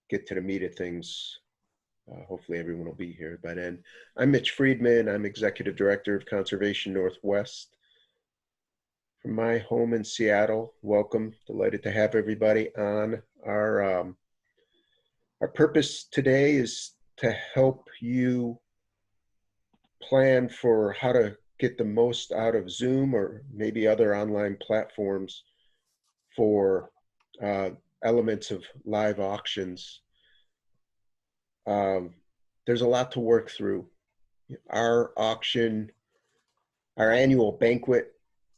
get to the meat of things. Hopefully everyone will be here by then. I'm Mitch Friedman. I'm Executive Director of Conservation Northwest. From my home in Seattle, welcome. Delighted to have everybody on. Our purpose today is to help you plan for how to get the most out of Zoom or maybe other online platforms for elements of live auctions. There's a lot to work through. Our auction, our annual banquet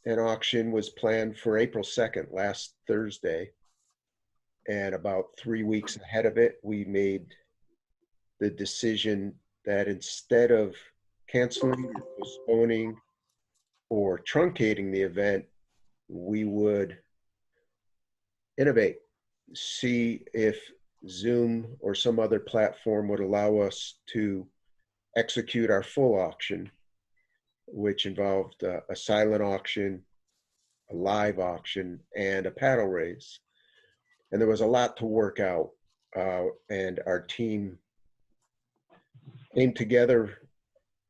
and auction was planned for April 2nd, last Thursday. And about 3 weeks ahead of it, we made the decision that instead of canceling or postponing or truncating the event, we would innovate, see if Zoom or some other platform would allow us to execute our full auction, which involved a silent auction, a live auction, and a paddle race. And there was a lot to work out, and our team came together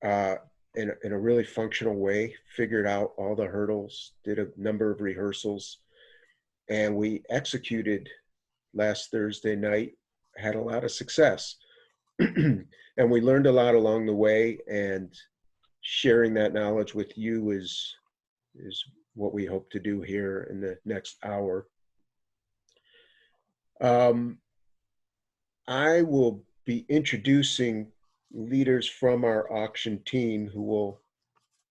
in a really functional way, figured out all the hurdles, did a number of rehearsals, and we executed last Thursday night, had a lot of success. And we learned a lot along the way, and sharing that knowledge with you is what we hope to do here in the next hour. I will be introducing leaders from our auction team who will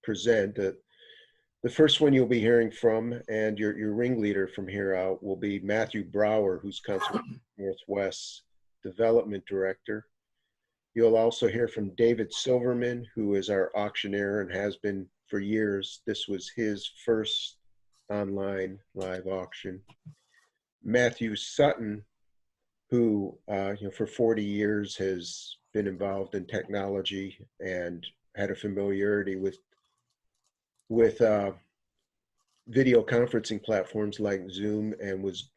present. The first one you'll be hearing from, and your ringleader from here out, will be Matthew Brower, who's Conservation Northwest's Development Director. You'll also hear from David Silverman, who is our auctioneer and has been for years. This was his first online live auction. Matthew Sutton, who for 40 years has been involved in technology and had a familiarity with video conferencing platforms like Zoom, and was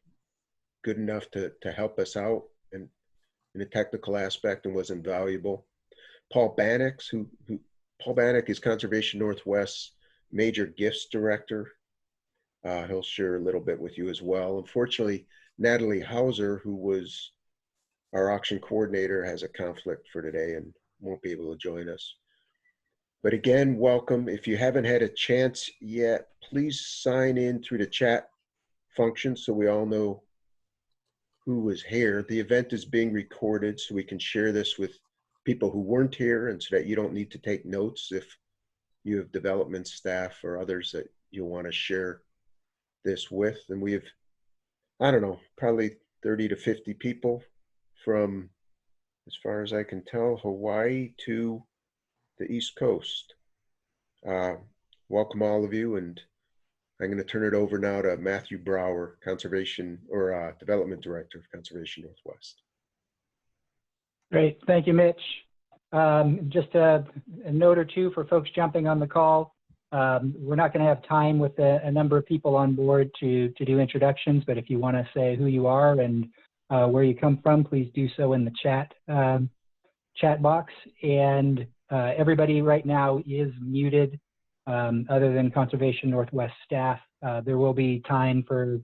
good enough to help us out in a technical aspect and was invaluable. Paul Bannock, Paul Bannock is Conservation Northwest's Major Gifts Director. He'll share a little bit with you as well. Unfortunately, Natalie Hauser, who was our auction coordinator, has a conflict for today and won't be able to join us. But again, welcome. If you haven't had a chance yet, please sign in through the chat function so we all know who was here. The event is being recorded so we can share this with people who weren't here, and so that you don't need to take notes if you have development staff or others that you'll want to share this with. And we have, I don't know, probably 30 to 50 people from, as far as I can tell, Hawaii to the East Coast. Welcome all of you, and I'm going to turn it over now to Matthew Brower, Conservation or Development Director of Conservation Northwest. Great, thank you, Mitch. Just a note or two for folks jumping on the call. We're not going to have time with a number of people on board to do introductions, but if you want to say who you are and where you come from, please do so in the chat box. And everybody right now is muted, other than Conservation Northwest staff. There will be time for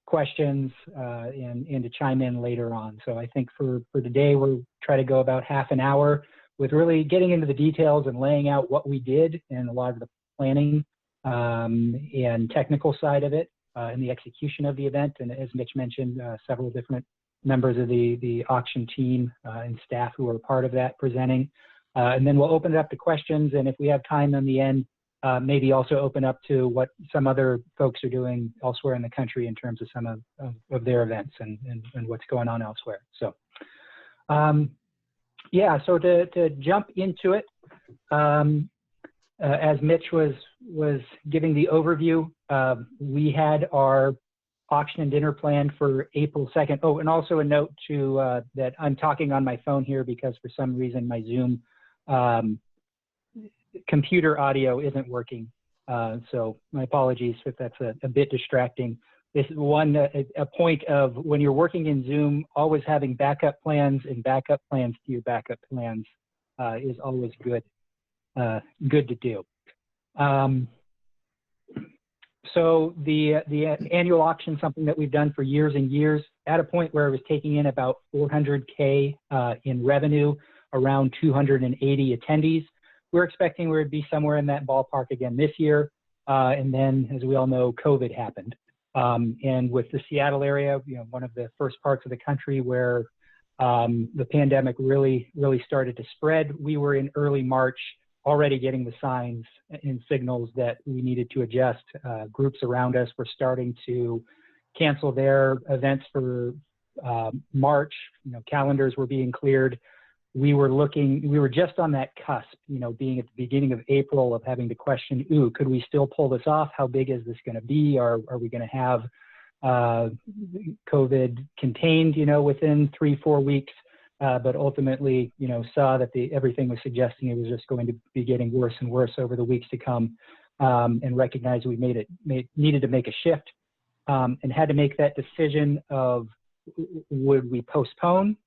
questions and to chime in later on. So I think for today, we'll try to go about half an hour with really getting into the details and laying out what we did and a lot of the planning and technical side of it and the execution of the event. And as Mitch mentioned, several different members of the auction team and staff who are part of that presenting. And then we'll open it up to questions. And if we have time in the end, maybe also open up to what some other folks are doing elsewhere in the country in terms of some of their events and what's going on elsewhere. So yeah, so to jump into it, as Mitch was giving the overview, we had our auction and dinner planned for April 2nd. Oh, and also a note to that I'm talking on my phone here because for some reason my Zoom computer audio isn't working. So my apologies if that's a bit distracting. this is a point of when you're working in Zoom, always having backup plans and backup plans to your backup plans is always good to do. So the annual auction, something that we've done for years and years, at a point where it was taking in about 400K in revenue, around 280 attendees. We're expecting we would be somewhere in that ballpark again this year. And then, as we all know, COVID happened. And with the Seattle area, one of the first parts of the country where the pandemic really started to spread, we were in early March already getting the signs and signals that we needed to adjust. Groups around us were starting to cancel their events for March. Calendars were being cleared. We were just on that cusp, being at the beginning of April, of having to question, could we still pull this off? How big is this going to be? Are we going to have COVID contained, within 3-4 weeks? But ultimately, saw that everything was suggesting it was just going to be getting worse and worse over the weeks to come, and recognized we needed to make a shift, and had to make that decision of, would we postpone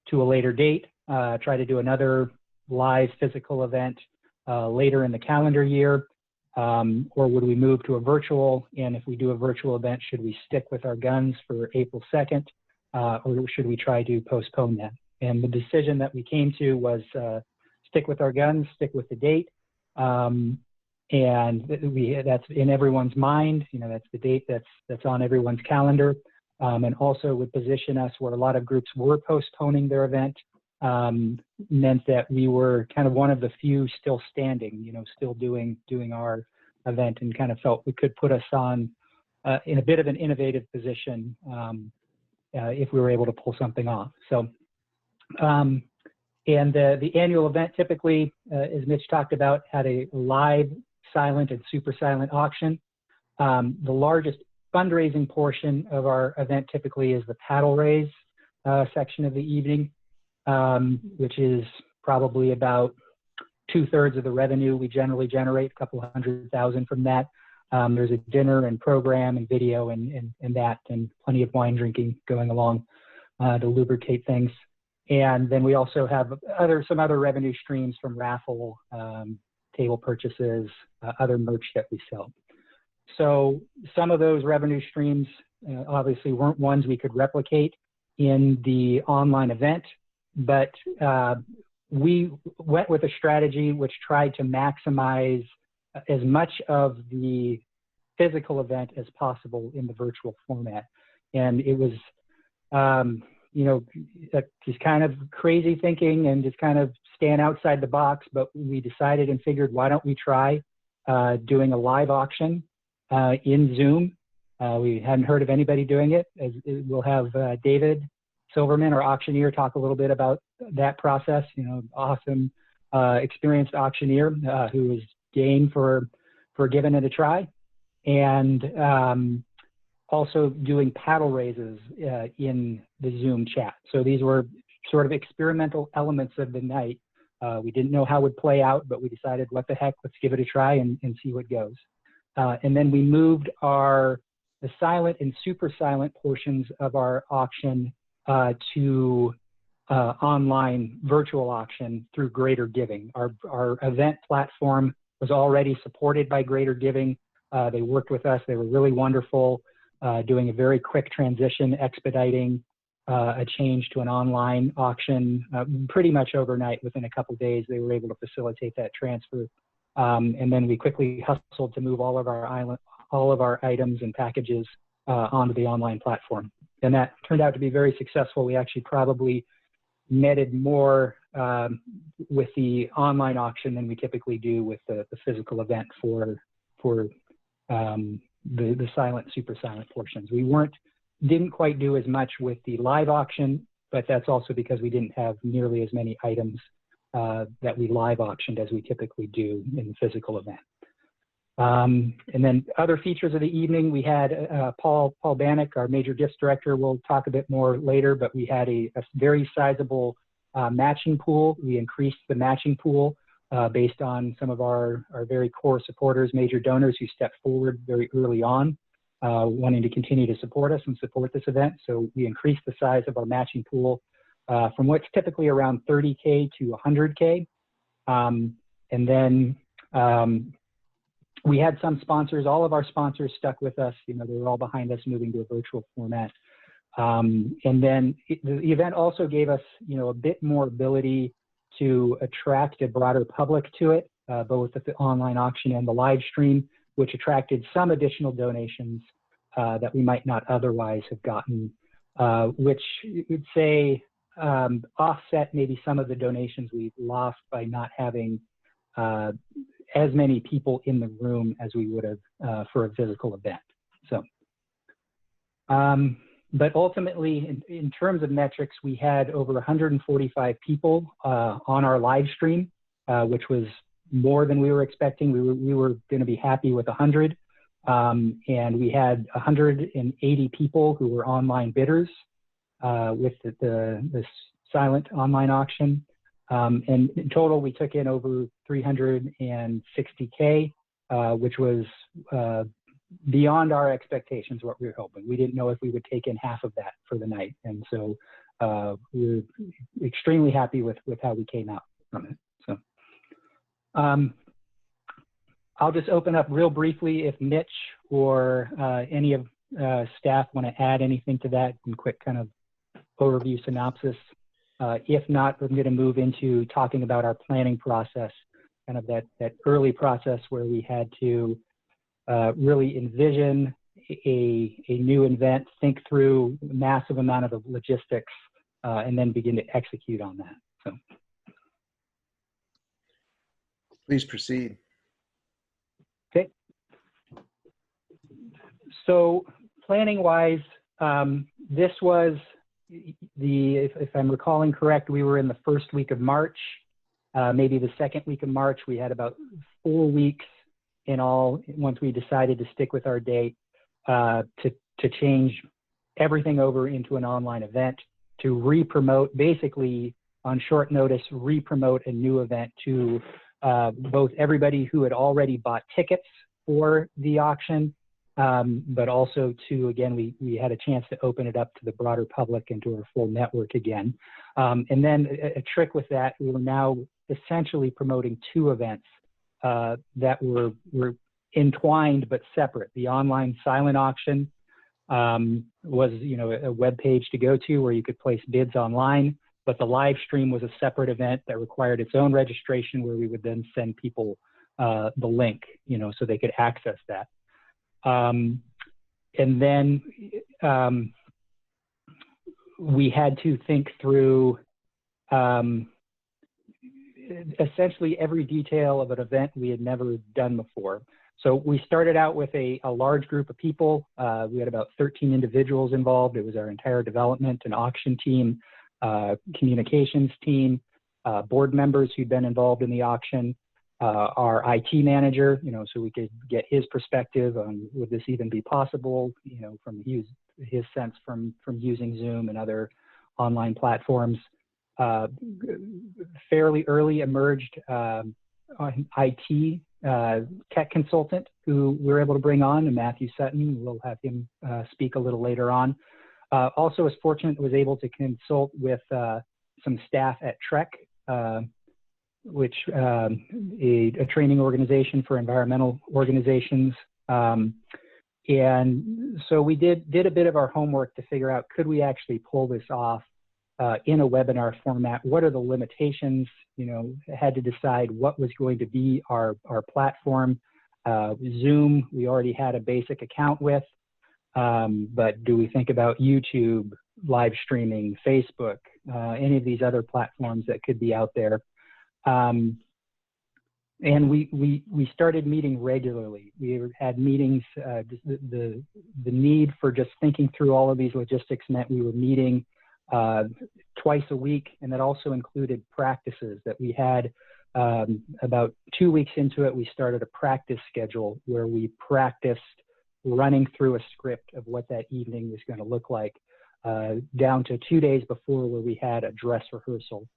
to a later date, try to do another live physical event later in the calendar year, or would we move to a virtual? And if we do a virtual event, should we stick with our guns for April 2nd, or should we try to postpone that? And the decision that we came to was stick with our guns, stick with the date. And that's in everyone's mind, that's the date that's on everyone's calendar. And also would position us where a lot of groups were postponing their event, meant that we were kind of one of the few still standing, still doing our event, and kind of felt we could put us on in a bit of an innovative position if we were able to pull something off. So, and the annual event typically, as Mitch talked about, had a live, silent, and super silent auction. The largest fundraising portion of our event typically is the paddle raise section of the evening, which is probably about 2/3 of the revenue we generally generate, a couple $100,000 from that. There's a dinner and program and video and that, and plenty of wine drinking going along to lubricate things. And then we also have some other revenue streams from raffle, table purchases, other merch that we sell. So some of those revenue streams obviously weren't ones we could replicate in the online event, but we went with a strategy which tried to maximize as much of the physical event as possible in the virtual format. And it was, just kind of crazy thinking and just kind of staying outside the box, but we decided and figured, why don't we try doing a live auction in Zoom. We hadn't heard of anybody doing it. We'll have David Silverman, our auctioneer, talk a little bit about that process. Awesome, experienced auctioneer who was game for giving it a try, and also doing paddle raises in the Zoom chat. So these were sort of experimental elements of the night. We didn't know how it would play out, but we decided, what the heck, let's give it a try and see what goes. And then we moved the silent and super silent portions of our auction to online virtual auction through Greater Giving. Our event platform was already supported by Greater Giving. They worked with us. They were really wonderful, doing a very quick transition, expediting a change to an online auction pretty much overnight. Within a couple of days, they were able to facilitate that transfer. And then we quickly hustled to move all of our items and packages onto the online platform. And that turned out to be very successful. We actually probably netted more with the online auction than we typically do with the physical event for the silent, super silent portions. We didn't quite do as much with the live auction, but that's also because we didn't have nearly as many items that we live auctioned as we typically do in the physical event. And then other features of the evening, we had Paul Bannock, our major gifts director. We'll talk a bit more later, but we had a very sizable matching pool. We increased the matching pool based on some of our very core supporters, major donors who stepped forward very early on wanting to continue to support us and support this event. So we increased the size of our matching pool from what's typically around 30K to 100K. And then we had some sponsors, all of our sponsors stuck with us. You know, they were all behind us moving to a virtual format. And then the event also gave us, you know, a bit more ability to attract a broader public to it, both at the online auction and the live stream, which attracted some additional donations that we might not otherwise have gotten, which would say offset maybe some of the donations we've lost by not having as many people in the room as we would have for a physical event. So, but ultimately, in terms of metrics, we had over 145 people on our live stream, which was more than we were expecting. We were going to be happy with 100, and we had 180 people who were online bidders with the silent online auction. And in total, we took in over 360K, which was beyond our expectations, what we were hoping. We didn't know if we would take in half of that for the night. And so we're extremely happy with how we came out from it. So I'll just open up real briefly if Mitch or any of staff want to add anything to that in quick kind of overview synopsis. If not, I'm going to move into talking about our planning process, kind of that early process where we had to really envision a new event, think through a massive amount of the logistics, and then begin to execute on that. So, please proceed. Okay. So planning-wise, this was if I'm recalling correct, we were in the first week of March, maybe the second week of March. We had about 4 weeks in all, once we decided to stick with our date, to change everything over into an online event, to re-promote, basically on short notice, re-promote a new event to both everybody who had already bought tickets for the auction, but also to, again, we had a chance to open it up to the broader public and to our full network again. And then a trick with that, we were now essentially promoting 2 events that were entwined but separate. The online silent auction was, you know, a web page to go to where you could place bids online, but the live stream was a separate event that required its own registration, where we would then send people the link, you know, so they could access that. And then we had to think through essentially every detail of an event we had never done before. So we started out with a large group of people. We had about 13 individuals involved. It was our entire development and auction team, communications team, board members who'd been involved in the auction, our IT manager, you know, so we could get his perspective on would this even be possible, you know, from his sense from using Zoom and other online platforms. Fairly early emerged IT tech consultant who we were able to bring on, and Matthew Sutton. We'll have him speak a little later on. Also was fortunate, was able to consult with some staff at Trek, which a training organization for environmental organizations. And so we did a bit of our homework to figure out, could we actually pull this off in a webinar format? What are the limitations? You know, had to decide what was going to be our platform. Zoom, we already had a basic account with, but do we think about YouTube, live streaming, Facebook, any of these other platforms that could be out there? And we started meeting regularly. We had meetings. The need for just thinking through all of these logistics meant we were meeting twice a week, and that also included practices that we had. About 2 weeks into it, we started a practice schedule where we practiced running through a script of what that evening was going to look like, down to 2 days before, where we had a dress rehearsal,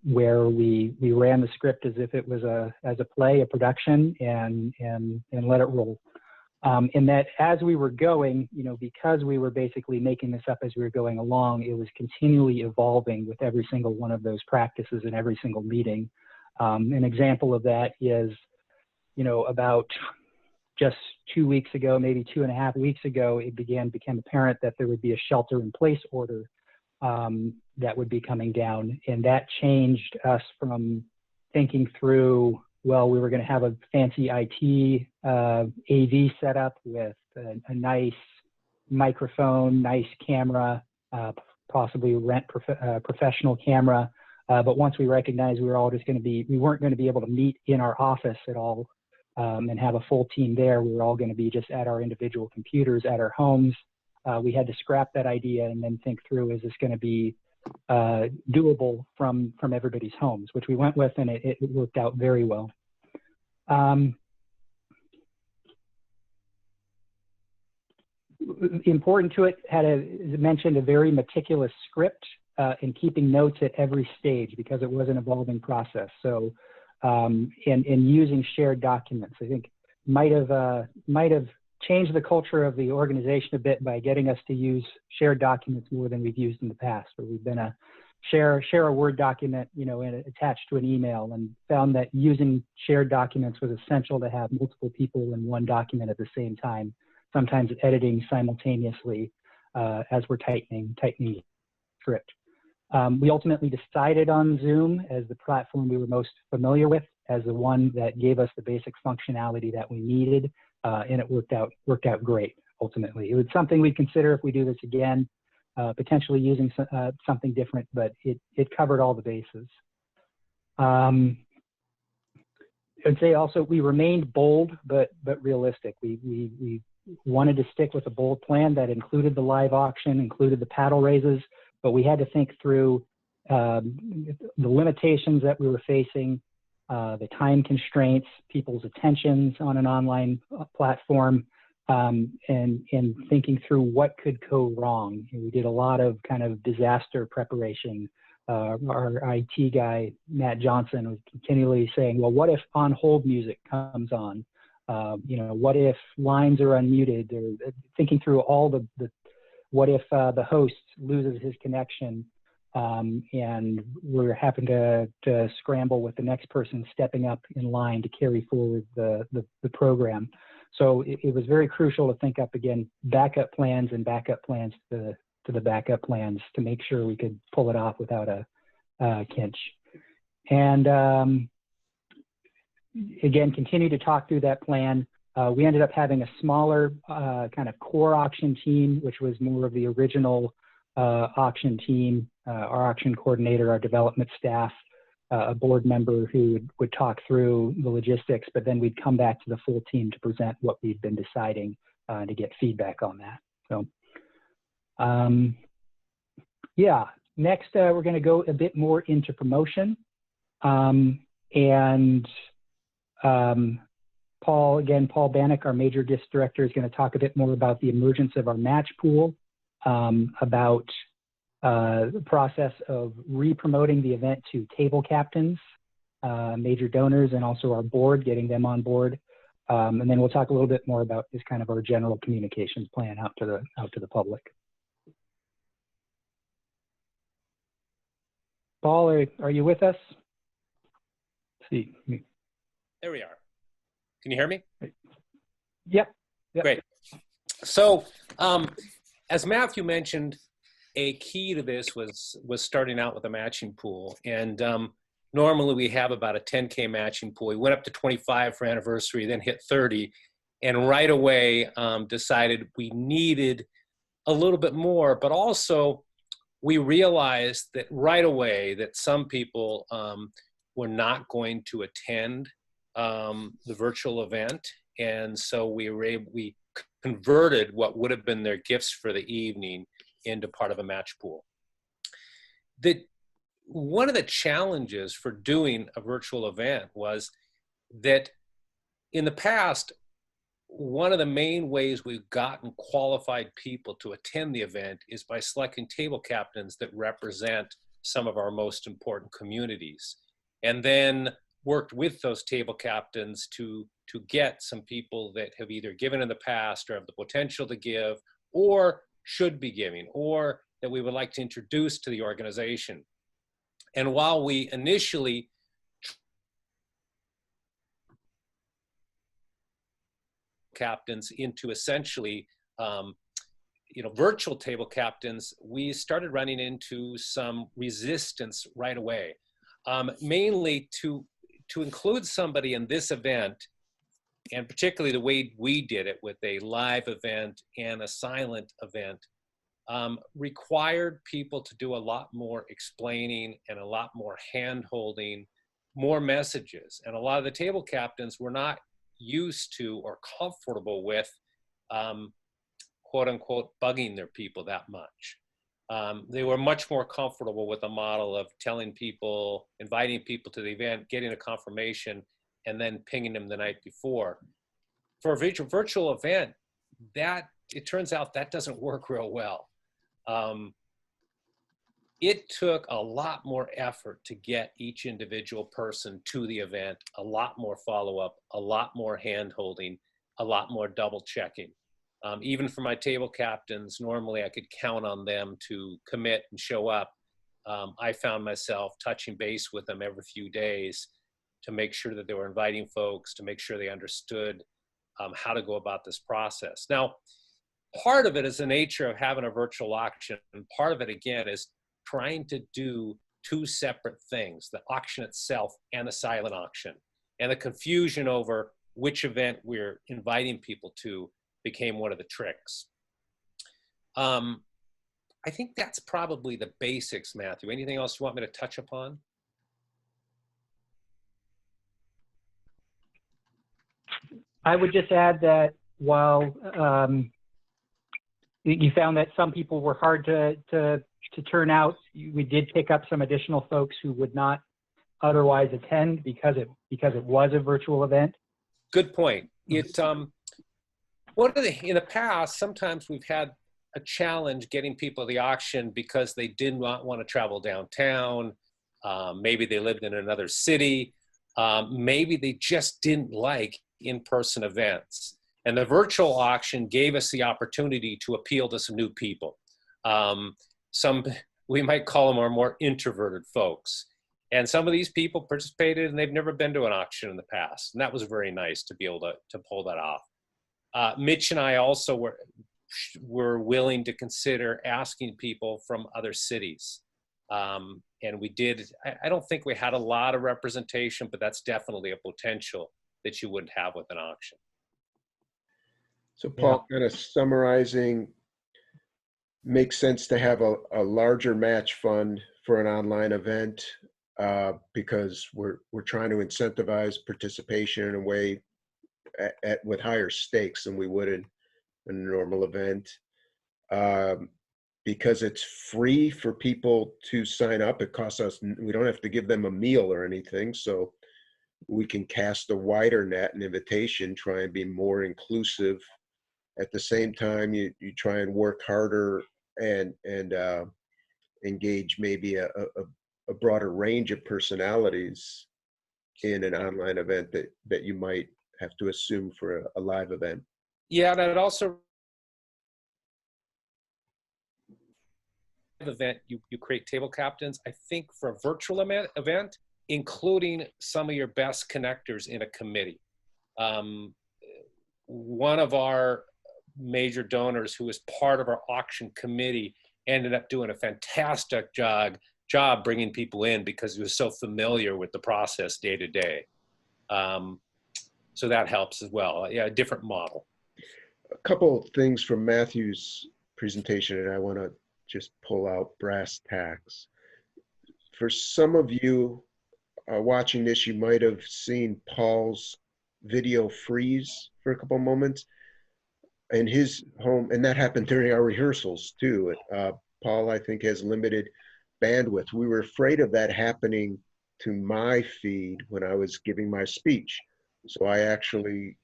where we ran the script as if it was a play, a production, and let it roll. In that as we were going, because we were basically making this up as we were going along, it was continually evolving with every single one of those practices and every single meeting. An example of that is, about just 2 weeks ago, maybe 2.5 weeks ago, it became apparent that there would be a shelter-in-place order that would be coming down. And that changed us from thinking through, well, we were going to have a fancy IT AV setup with a nice microphone, nice camera, possibly rent professional camera. But once we recognized we weren't going to be able to meet in our office at all and have a full team there. We were all going to be just at our individual computers at our homes. We had to scrap that idea and then think through, is this going to be doable from everybody's homes, which we went with, and it worked out very well. Important to it, as I mentioned, a very meticulous script in keeping notes at every stage because it was an evolving process. So, and using shared documents, I think might have changed the culture of the organization a bit by getting us to use shared documents more than we've used in the past, where we've been share a Word document, and attached to an email, and found that using shared documents was essential to have multiple people in one document at the same time, sometimes editing simultaneously as we're tightening the script. We ultimately decided on Zoom as the platform we were most familiar with, as the one that gave us the basic functionality that we needed, and it worked out great. Ultimately, it was something we'd consider if we do this again, potentially using something different, but it covered all the bases. I'd say also we remained bold but realistic. We wanted to stick with a bold plan that included the live auction, included the paddle raises, but we had to think through the limitations that we were facing, the time constraints, people's attentions on an online platform, and thinking through what could go wrong. And we did a lot of kind of disaster preparation. Our IT guy, Matt Johnson, was continually saying, well, what if on hold music comes on? What if lines are unmuted? Or thinking through all the what if the host loses his connection and we're having to scramble with the next person stepping up in line to carry forward the program. So it was very crucial to think up, again, backup plans and backup plans to the backup plans to make sure we could pull it off without a kinch. And again, continue to talk through that plan. We ended up having a smaller kind of core auction team, which was more of the original auction team, our auction coordinator, our development staff, a board member who would talk through the logistics, but then we'd come back to the full team to present what we'd been deciding to get feedback on that. So, yeah, next we're going to go a bit more into promotion. Paul Bannock, our major gifts director, is going to talk a bit more about the emergence of our match pool, about the process of re-promoting the event to table captains, major donors, and also our board, getting them on board. And then we'll talk a little bit more about just kind of our general communications plan out to the public. Paul, are you with us? Let's see. There we are. Can you hear me? Yep. Great. So, as Matthew mentioned, a key to this was starting out with a matching pool. And normally we have about a 10K matching pool. We went up to 25 for anniversary, then hit 30, and right away decided we needed a little bit more. But also, we realized that right away that some people were not going to attend the virtual event. And so we converted what would have been their gifts for the evening into part of a match pool. One of the challenges for doing a virtual event was that in the past, one of the main ways we've gotten qualified people to attend the event is by selecting table captains that represent some of our most important communities. And then worked with those table captains to get some people that have either given in the past or have the potential to give or should be giving or that we would like to introduce to the organization. And while we initially captains into essentially virtual table captains, we started running into some resistance right away, mainly to include somebody in this event, and particularly the way we did it with a live event and a silent event, required people to do a lot more explaining and a lot more hand-holding, more messages. And a lot of the table captains were not used to or comfortable with quote unquote bugging their people that much. They were much more comfortable with a model of telling people, inviting people to the event, getting a confirmation, and then pinging them the night before. For a virtual event, that it turns out that doesn't work real well. It took a lot more effort to get each individual person to the event, a lot more follow-up, a lot more hand-holding, a lot more double-checking. Even for my table captains, normally I could count on them to commit and show up. I found myself touching base with them every few days to make sure that they were inviting folks, to make sure they understood how to go about this process. Now, part of it is the nature of having a virtual auction, and part of it, again, is trying to do two separate things, the auction itself and the silent auction. And the confusion over which event we're inviting people to became one of the tricks. I think that's probably the basics, Matthew. Anything else you want me to touch upon? I would just add that while you found that some people were hard to turn out, we did pick up some additional folks who would not otherwise attend because it was a virtual event. Good point. It in the past, sometimes we've had a challenge getting people to the auction because they did not want to travel downtown. Maybe they lived in another city. Maybe they just didn't like in-person events. And the virtual auction gave us the opportunity to appeal to some new people. We might call them our more introverted folks. And some of these people participated and they've never been to an auction in the past. And that was very nice to be able to pull that off. Mitch and I also were willing to consider asking people from other cities. And we did. I don't think we had a lot of representation, but that's definitely a potential that you wouldn't have with an auction. So Paul, kind of summarizing, makes sense to have a larger match fund for an online event because we're trying to incentivize participation in a way with higher stakes than we would in a normal event. Because it's free for people to sign up. It costs us, we don't have to give them a meal or anything. So we can cast a wider net and invitation, try and be more inclusive. At the same time, you try and work harder and engage maybe a broader range of personalities in an online event that you might have to assume for a live event. Yeah, and it also event you create table captains. I think for a virtual event, including some of your best connectors in a committee. One of our major donors who was part of our auction committee ended up doing a fantastic job bringing people in because he was so familiar with the process day to day. So that helps as well. Yeah, a different model. A couple of things from Matthew's presentation, and I want to just pull out brass tacks. For some of you watching this, you might have seen Paul's video freeze for a couple of moments in his home, and that happened during our rehearsals too. Paul, I think, has limited bandwidth. We were afraid of that happening to my feed when I was giving my speech. So I actually,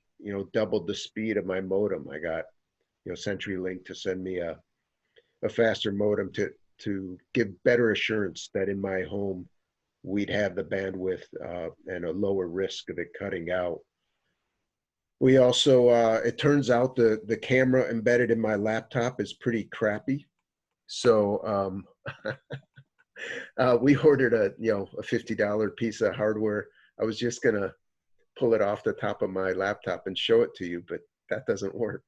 doubled the speed of my modem. I got, CenturyLink to send me a faster modem to give better assurance that in my home we'd have the bandwidth and a lower risk of it cutting out. We also, it turns out the camera embedded in my laptop is pretty crappy. So we ordered a $50 piece of hardware. I was just gonna pull it off the top of my laptop and show it to you, but that doesn't work.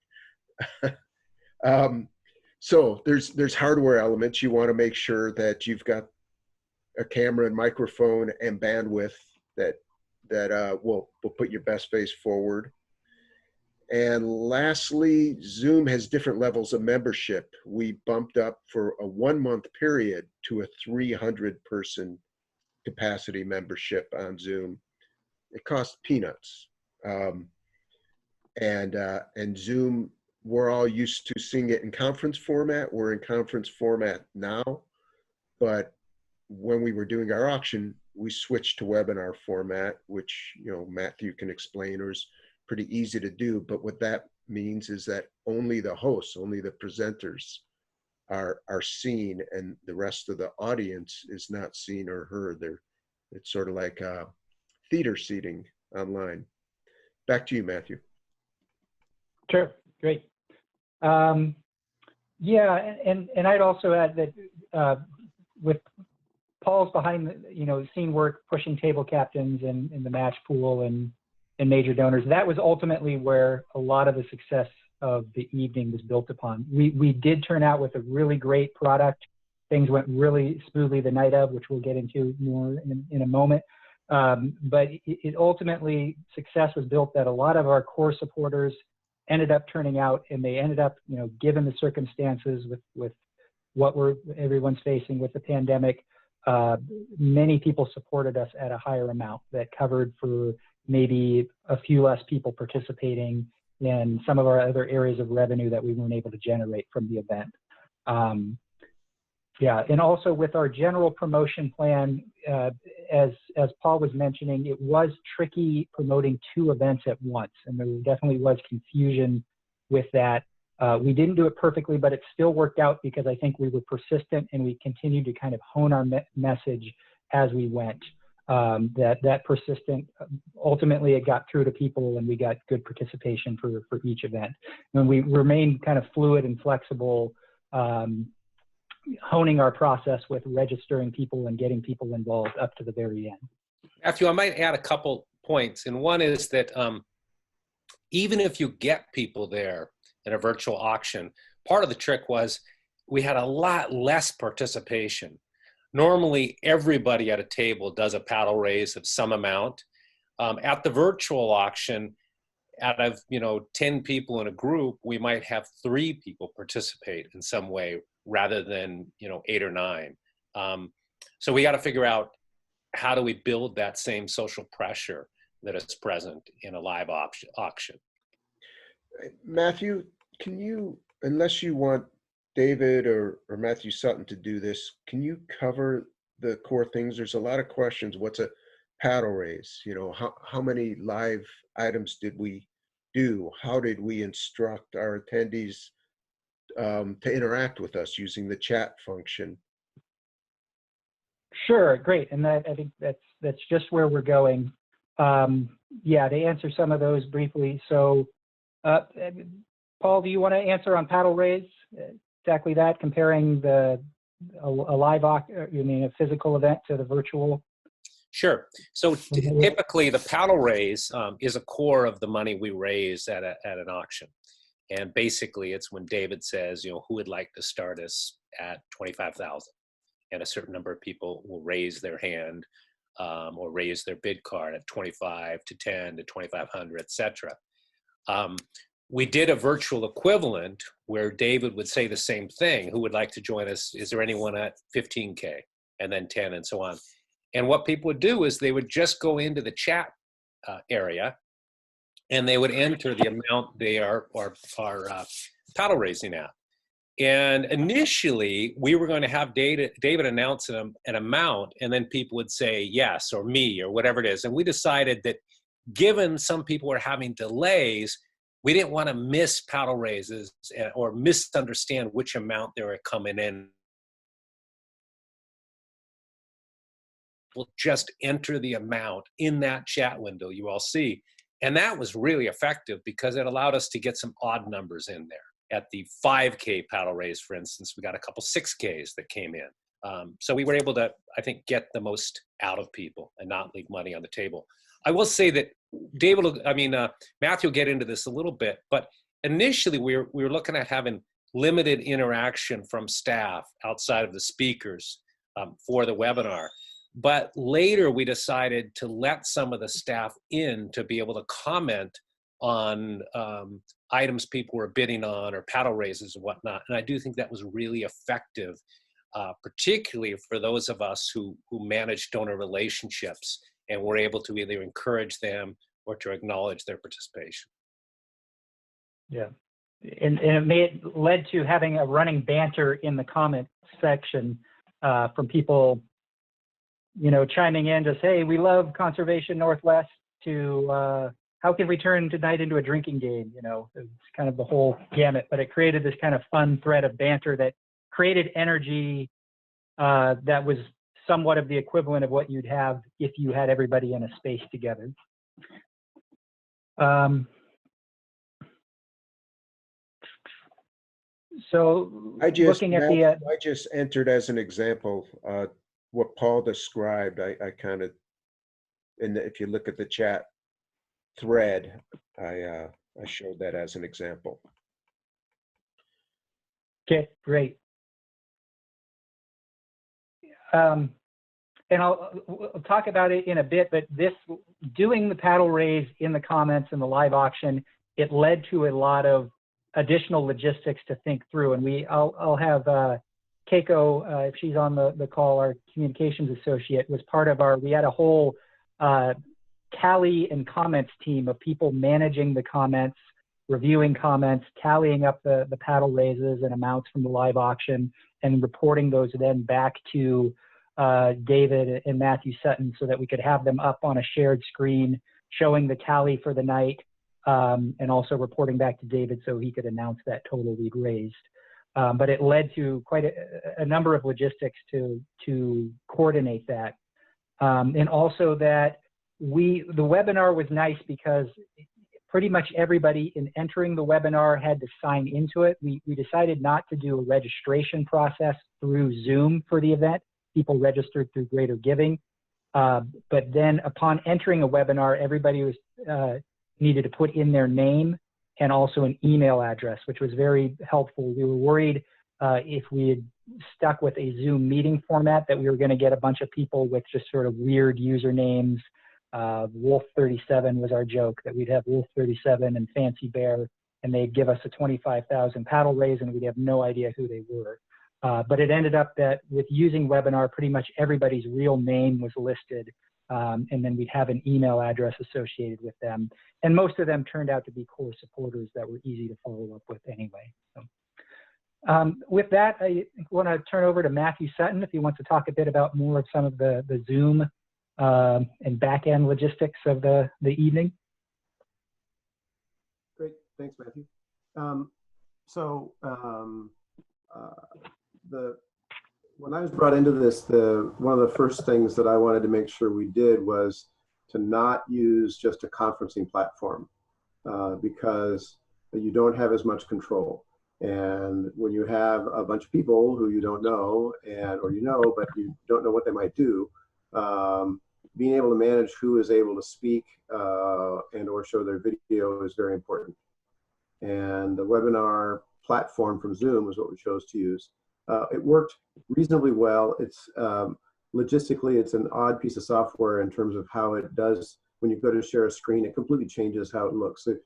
So there's hardware elements. You want to make sure that you've got a camera and microphone and bandwidth that will put your best face forward. And lastly, Zoom has different levels of membership. We bumped up for a 1-month period to a 300-person capacity membership on Zoom. It costs peanuts. And Zoom, we're all used to seeing it in conference format. We're in conference format now, but when we were doing our auction, we switched to webinar format, which Matthew can explain, or is pretty easy to do. But what that means is that only the hosts, only the presenters are seen, and the rest of the audience is not seen or heard. It's sort of like theater seating online. Back to you, Matthew. Sure, great. Yeah, and I'd also add that with Paul's behind the scene work, pushing table captains and the match pool and major donors, that was ultimately where a lot of the success of the evening was built upon. We did turn out with a really great product. Things went really smoothly the night of, which we'll get into more in a moment. But it ultimately, success was built that a lot of our core supporters ended up turning out, and they ended up, given the circumstances with what everyone's facing with the pandemic, many people supported us at a higher amount that covered for maybe a few less people participating in some of our other areas of revenue that we weren't able to generate from the event. Yeah, and also with our general promotion plan, as Paul was mentioning, it was tricky promoting 2 events at once, and there definitely was confusion with that. We didn't do it perfectly, but it still worked out because I think we were persistent and we continued to kind of hone our message as we went. That persistent, ultimately it got through to people and we got good participation for each event. And we remained kind of fluid and flexible, honing our process with registering people and getting people involved up to the very end. Matthew, I might add a couple points. And one is that even if you get people there in a virtual auction, part of the trick was we had a lot less participation. Normally, everybody at a table does a paddle raise of some amount. At the virtual auction, out of 10 people in a group, we might have 3 people participate in some way rather than 8 or 9. So we got to figure out, how do we build that same social pressure that is present in a live auction? Matthew, can you, unless you want David or Matthew Sutton to do this, can you cover the core things? There's a lot of questions. What's a paddle raise? How many live items did we do? How did we instruct our attendees to interact with us using the chat function? Sure, great. And I think that's just where we're going. Yeah, to answer some of those briefly. So, Paul, do you want to answer on paddle raise? Exactly that, comparing a physical event to the virtual? Sure. So typically the paddle raise is a core of the money we raise at an auction. And basically it's when David says, who would like to start us at 25,000? And a certain number of people will raise their hand or raise their bid card at 25 to 10 to 2,500, et cetera. We did a virtual equivalent where David would say the same thing. Who would like to join us? Is there anyone at 15K? And then 10 and so on. And what people would do is they would just go into the chat area and they would enter the amount they are paddle raising at. And initially, we were going to have David announce an amount, and then people would say yes or me or whatever it is. And we decided that given some people were having delays, we didn't want to miss paddle raises or misunderstand which amount they were coming in. will just enter the amount in that chat window you all see. And that was really effective because it allowed us to get some odd numbers in there. At the 5K paddle raise, for instance, we got a couple 6Ks that came in. So we were able to, I think, get the most out of people and not leave money on the table. I will say that Matthew will get into this a little bit, but initially we were looking at having limited interaction from staff outside of the speakers for the webinar. But later we decided to let some of the staff in to be able to comment on items people were bidding on or paddle raises and whatnot. And I do think that was really effective, particularly for those of us who manage donor relationships and were able to either encourage them or to acknowledge their participation. Yeah, and it led to having a running banter in the comment section from people, you know, chiming in to say, hey, we love Conservation Northwest, to how can we turn tonight into a drinking game? You know, it's kind of the whole gamut, but it created this kind of fun thread of banter that created energy that was somewhat of the equivalent of what you'd have if you had everybody in a space together. So I just entered as an example what Paul described. I kind of, and if you look at the chat thread, I showed that as an example. Okay, great. And we'll talk about it in a bit, but doing the paddle raise in the comments in the live auction, it led to a lot of additional logistics to think through. And I'll have Keiko, if she's on the call, our communications associate, was part of we had a whole tally and comments team of people managing the comments, reviewing comments, tallying up the paddle raises and amounts from the live auction, and reporting those then back to David and Matthew Sutton so that we could have them up on a shared screen showing the tally for the night, and also reporting back to David so he could announce that total we'd raised. But it led to quite a number of logistics to coordinate that. And also that the webinar was nice because pretty much everybody in entering the webinar had to sign into it. We decided not to do a registration process through Zoom for the event. People registered through Greater Giving. But then upon entering a webinar, everybody was needed to put in their name and also an email address, which was very helpful. We were worried if we had stuck with a Zoom meeting format that we were going to get a bunch of people with just sort of weird usernames. Wolf37 was our joke, that we'd have Wolf37 and Fancy Bear, and they'd give us a 25,000 paddle raise and we'd have no idea who they were. But it ended up that with using webinar, pretty much everybody's real name was listed, and then we'd have an email address associated with them. And most of them turned out to be core supporters that were easy to follow up with anyway. So, with that, I want to turn over to Matthew Sutton if he wants to talk a bit about more of some of the Zoom and back-end logistics of the evening. Great, thanks, Matthew. When I was brought into this, one of the first things that I wanted to make sure we did was to not use just a conferencing platform because you don't have as much control. And when you have a bunch of people who you don't know, or you know, but you don't know what they might do, being able to manage who is able to speak and or show their video is very important. And the webinar platform from Zoom is what we chose to use. It worked reasonably well. It's logistically, it's an odd piece of software in terms of how it does. When you go to share a screen, it completely changes how it looks. It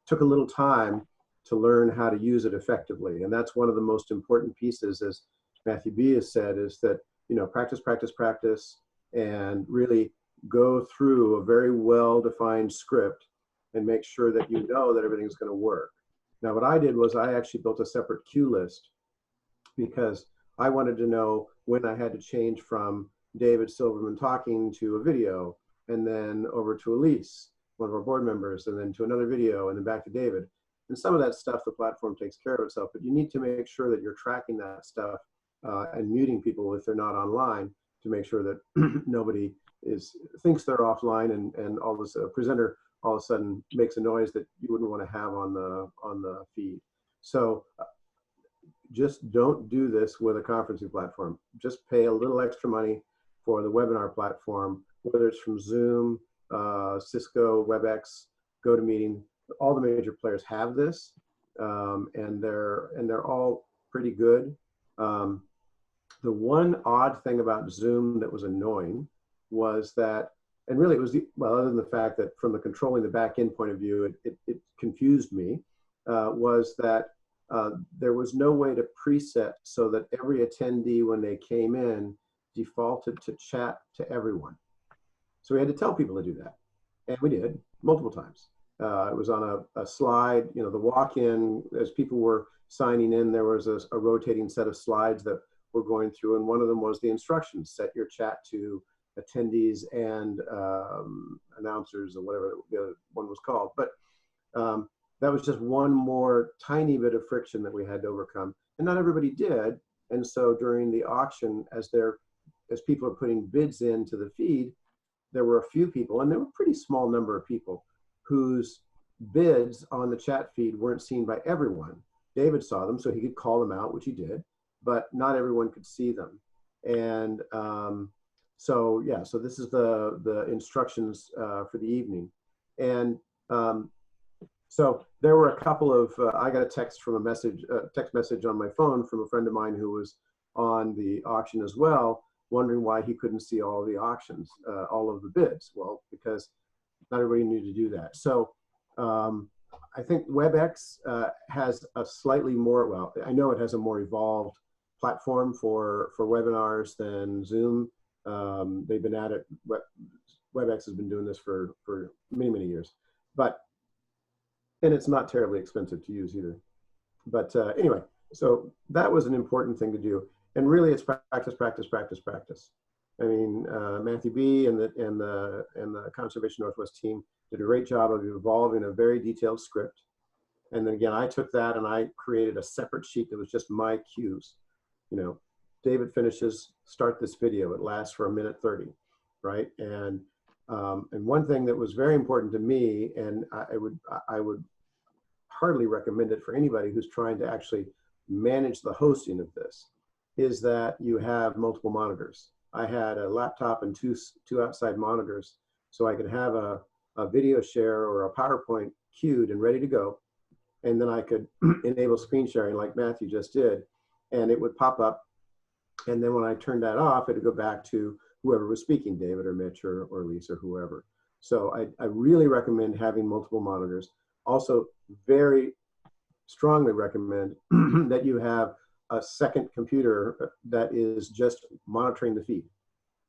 took a little time to learn how to use it effectively. And that's one of the most important pieces, as Matthew B has said, is that, you know, practice, practice, practice, and really go through a very well-defined script and make sure that you know that everything's going to work. Now, what I did was I actually built a separate queue list because I wanted to know when I had to change from David Silverman talking to a video, and then over to Elise, one of our board members, and then to another video, and then back to David. And some of that stuff, the platform takes care of itself, but you need to make sure that you're tracking that stuff and muting people if they're not online to to make sure that nobody thinks they're offline, and all this presenter all of a sudden makes a noise that you wouldn't want to have on the feed. So just don't do this with a conferencing platform. Just pay a little extra money for the webinar platform, whether it's from Zoom, Cisco, WebEx, GoToMeeting. All the major players have this, and they're all pretty good. The one odd thing about Zoom that was annoying was that, and really it was, well, other than the fact that from the controlling the back end point of view, it confused me, was that there was no way to preset so that every attendee, when they came in, defaulted to chat to everyone. So we had to tell people to do that. And we did multiple times. It was on a slide, you know, the walk-in, as people were signing in, there was a rotating set of slides that we're going through. And one of them was the instructions: set your chat to attendees and announcers, or whatever the other one was called. But that was just one more tiny bit of friction that we had to overcome. And not everybody did. And so during the auction, as people are putting bids into the feed, there were a few people, and there were a pretty small number of people, whose bids on the chat feed weren't seen by everyone. David saw them, so he could call them out, which he did, but not everyone could see them. And so yeah, so this is the instructions for the evening. And so there were a couple of, I got a text from text message on my phone from a friend of mine who was on the auction as well, wondering why he couldn't see all the auctions, all of the bids. Well, because not everybody needed to do that. So I think WebEx has a slightly more, well, I know it has a more evolved platform for webinars than Zoom. They've been at it, WebEx has been doing this for many, many years. And it's not terribly expensive to use either. But anyway, so that was an important thing to do. And really it's practice, practice, practice, practice. I mean, Matthew B. and the Conservation Northwest team did a great job of evolving a very detailed script. And then again, I took that and I created a separate sheet that was just my cues. You know, David finishes, start this video. It lasts for 1:30, right? And one thing that was very important to me, and I would hardly recommend it for anybody who's trying to actually manage the hosting of this, is that you have multiple monitors. I had a laptop and two outside monitors, so I could have a video share or a PowerPoint queued and ready to go. And then I could enable screen sharing like Matthew just did, and it would pop up. And then when I turned that off, it would go back to whoever was speaking, David or Mitch or Lisa or whoever. So I really recommend having multiple monitors. Also, very strongly recommend that you have a second computer that is just monitoring the feed,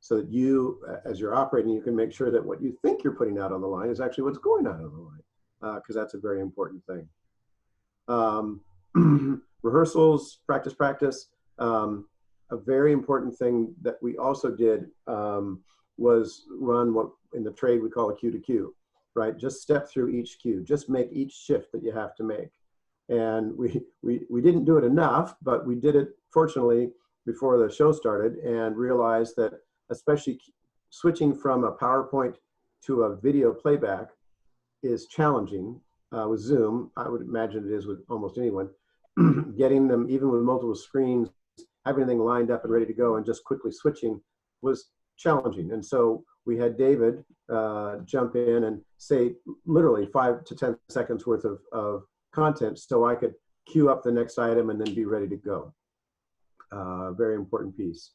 so that you, as you're operating, you can make sure that what you think you're putting out on the line is actually what's going out on the line, because that's a very important thing. Rehearsals, practice, practice. A very important thing that we also did was run what in the trade we call a cue to cue, right? Just step through each cue, just make each shift that you have to make. And we didn't do it enough, but we did it fortunately before the show started, and realized that especially switching from a PowerPoint to a video playback is challenging with Zoom. I would imagine it is with almost anyone. Getting them, even with multiple screens, having everything lined up and ready to go and just quickly switching was challenging. And so we had David jump in and say literally 5 to 10 seconds worth of content, so I could queue up the next item and then be ready to go. Very important piece.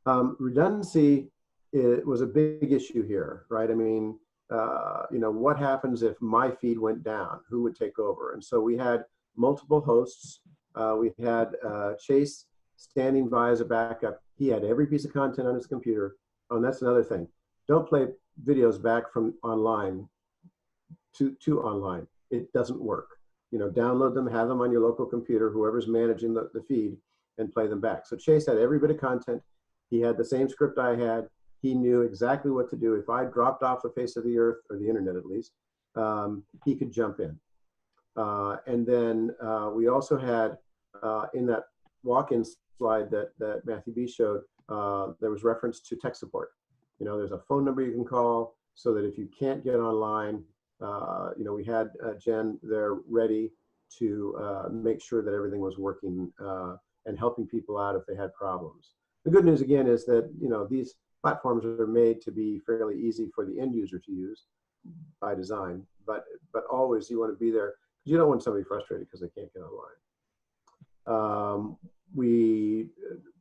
Redundancy was a big issue here, right? I mean, you know, what happens if my feed went down? Who would take over? And so we had multiple hosts. We had Chase standing by as a backup. He had every piece of content on his computer. Oh, and that's another thing. Don't play videos back from online to online. It doesn't work. You know, download them, have them on your local computer, whoever's managing the feed, and play them back. So Chase had every bit of content. He had the same script I had. He knew exactly what to do. If I dropped off the face of the earth, or the internet at least, he could jump in. And then we also had in that walk-in slide that Matthew B showed, there was reference to tech support. You know, there's a phone number you can call so that if you can't get online, you know, we had Jen there ready to make sure that everything was working and helping people out if they had problems. The good news again is that, you know, these platforms are made to be fairly easy for the end user to use by design, but always you want to be there because you don't want somebody frustrated because they can't get online.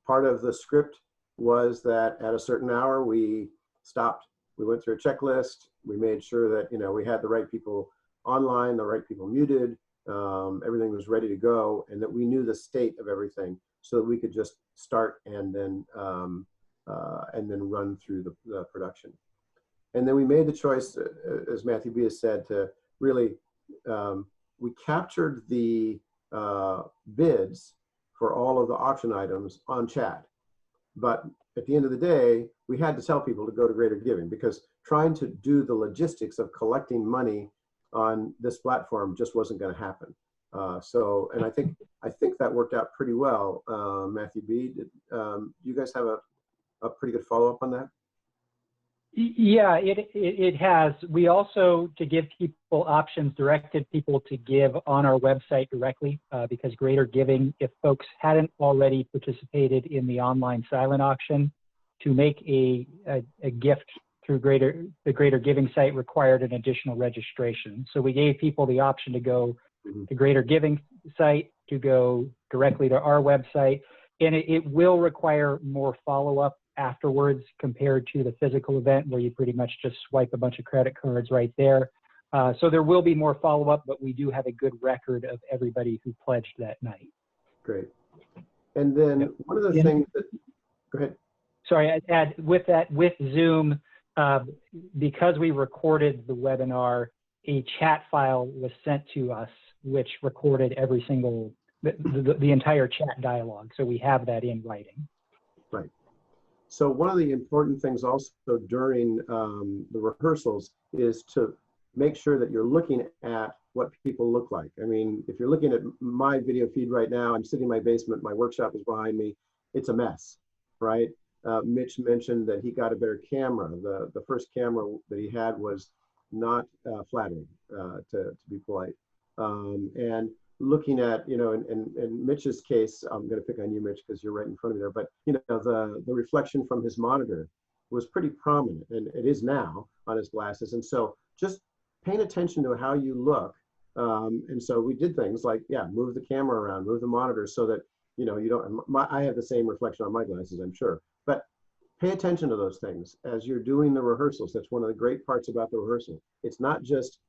Part of the script was that at a certain hour we stopped. We went through a checklist. We made sure that, you know, we had the right people online, the right people muted, everything was ready to go, and that we knew the state of everything so that we could just start and then run through the production. And then we made the choice, as Matthew B has said, to really, we captured the bids for all of the auction items on chat. But at the end of the day, we had to tell people to go to Greater Giving because trying to do the logistics of collecting money on this platform just wasn't going to happen. And I think that worked out pretty well. Matthew B, do you guys have a pretty good follow-up on that? Yeah, it has. We also, to give people options, directed people to give on our website directly because Greater Giving, if folks hadn't already participated in the online silent auction, to make a gift through the Greater Giving site required an additional registration. So we gave people the option to go to the Greater Giving site, to go directly to our website, and it will require more follow-up afterwards compared to the physical event where you pretty much just swipe a bunch of credit cards right there. So there will be more follow-up, but we do have a good record of everybody who pledged that night. Great. And then one of the things that, go ahead. Sorry, I'd add with that, with Zoom, because we recorded the webinar, a chat file was sent to us, which recorded every single, the entire chat dialogue. So we have that in writing. Right. So one of the important things also during the rehearsals is to make sure that you're looking at what people look like. I mean, if you're looking at my video feed right now, I'm sitting in my basement, my workshop is behind me, it's a mess, right? Mitch mentioned that he got a better camera. The first camera that he had was not flattering, to be polite. And looking at, you know, in Mitch's case, I'm going to pick on you, Mitch, because you're right in front of me there, but, you know, the reflection from his monitor was pretty prominent, and it is now on his glasses. And so just paying attention to how you look. And so we did things like, yeah, move the camera around, move the monitor so that, you know, you don't, I have the same reflection on my glasses, I'm sure, but pay attention to those things as you're doing the rehearsals. That's one of the great parts about the rehearsal. It's not just,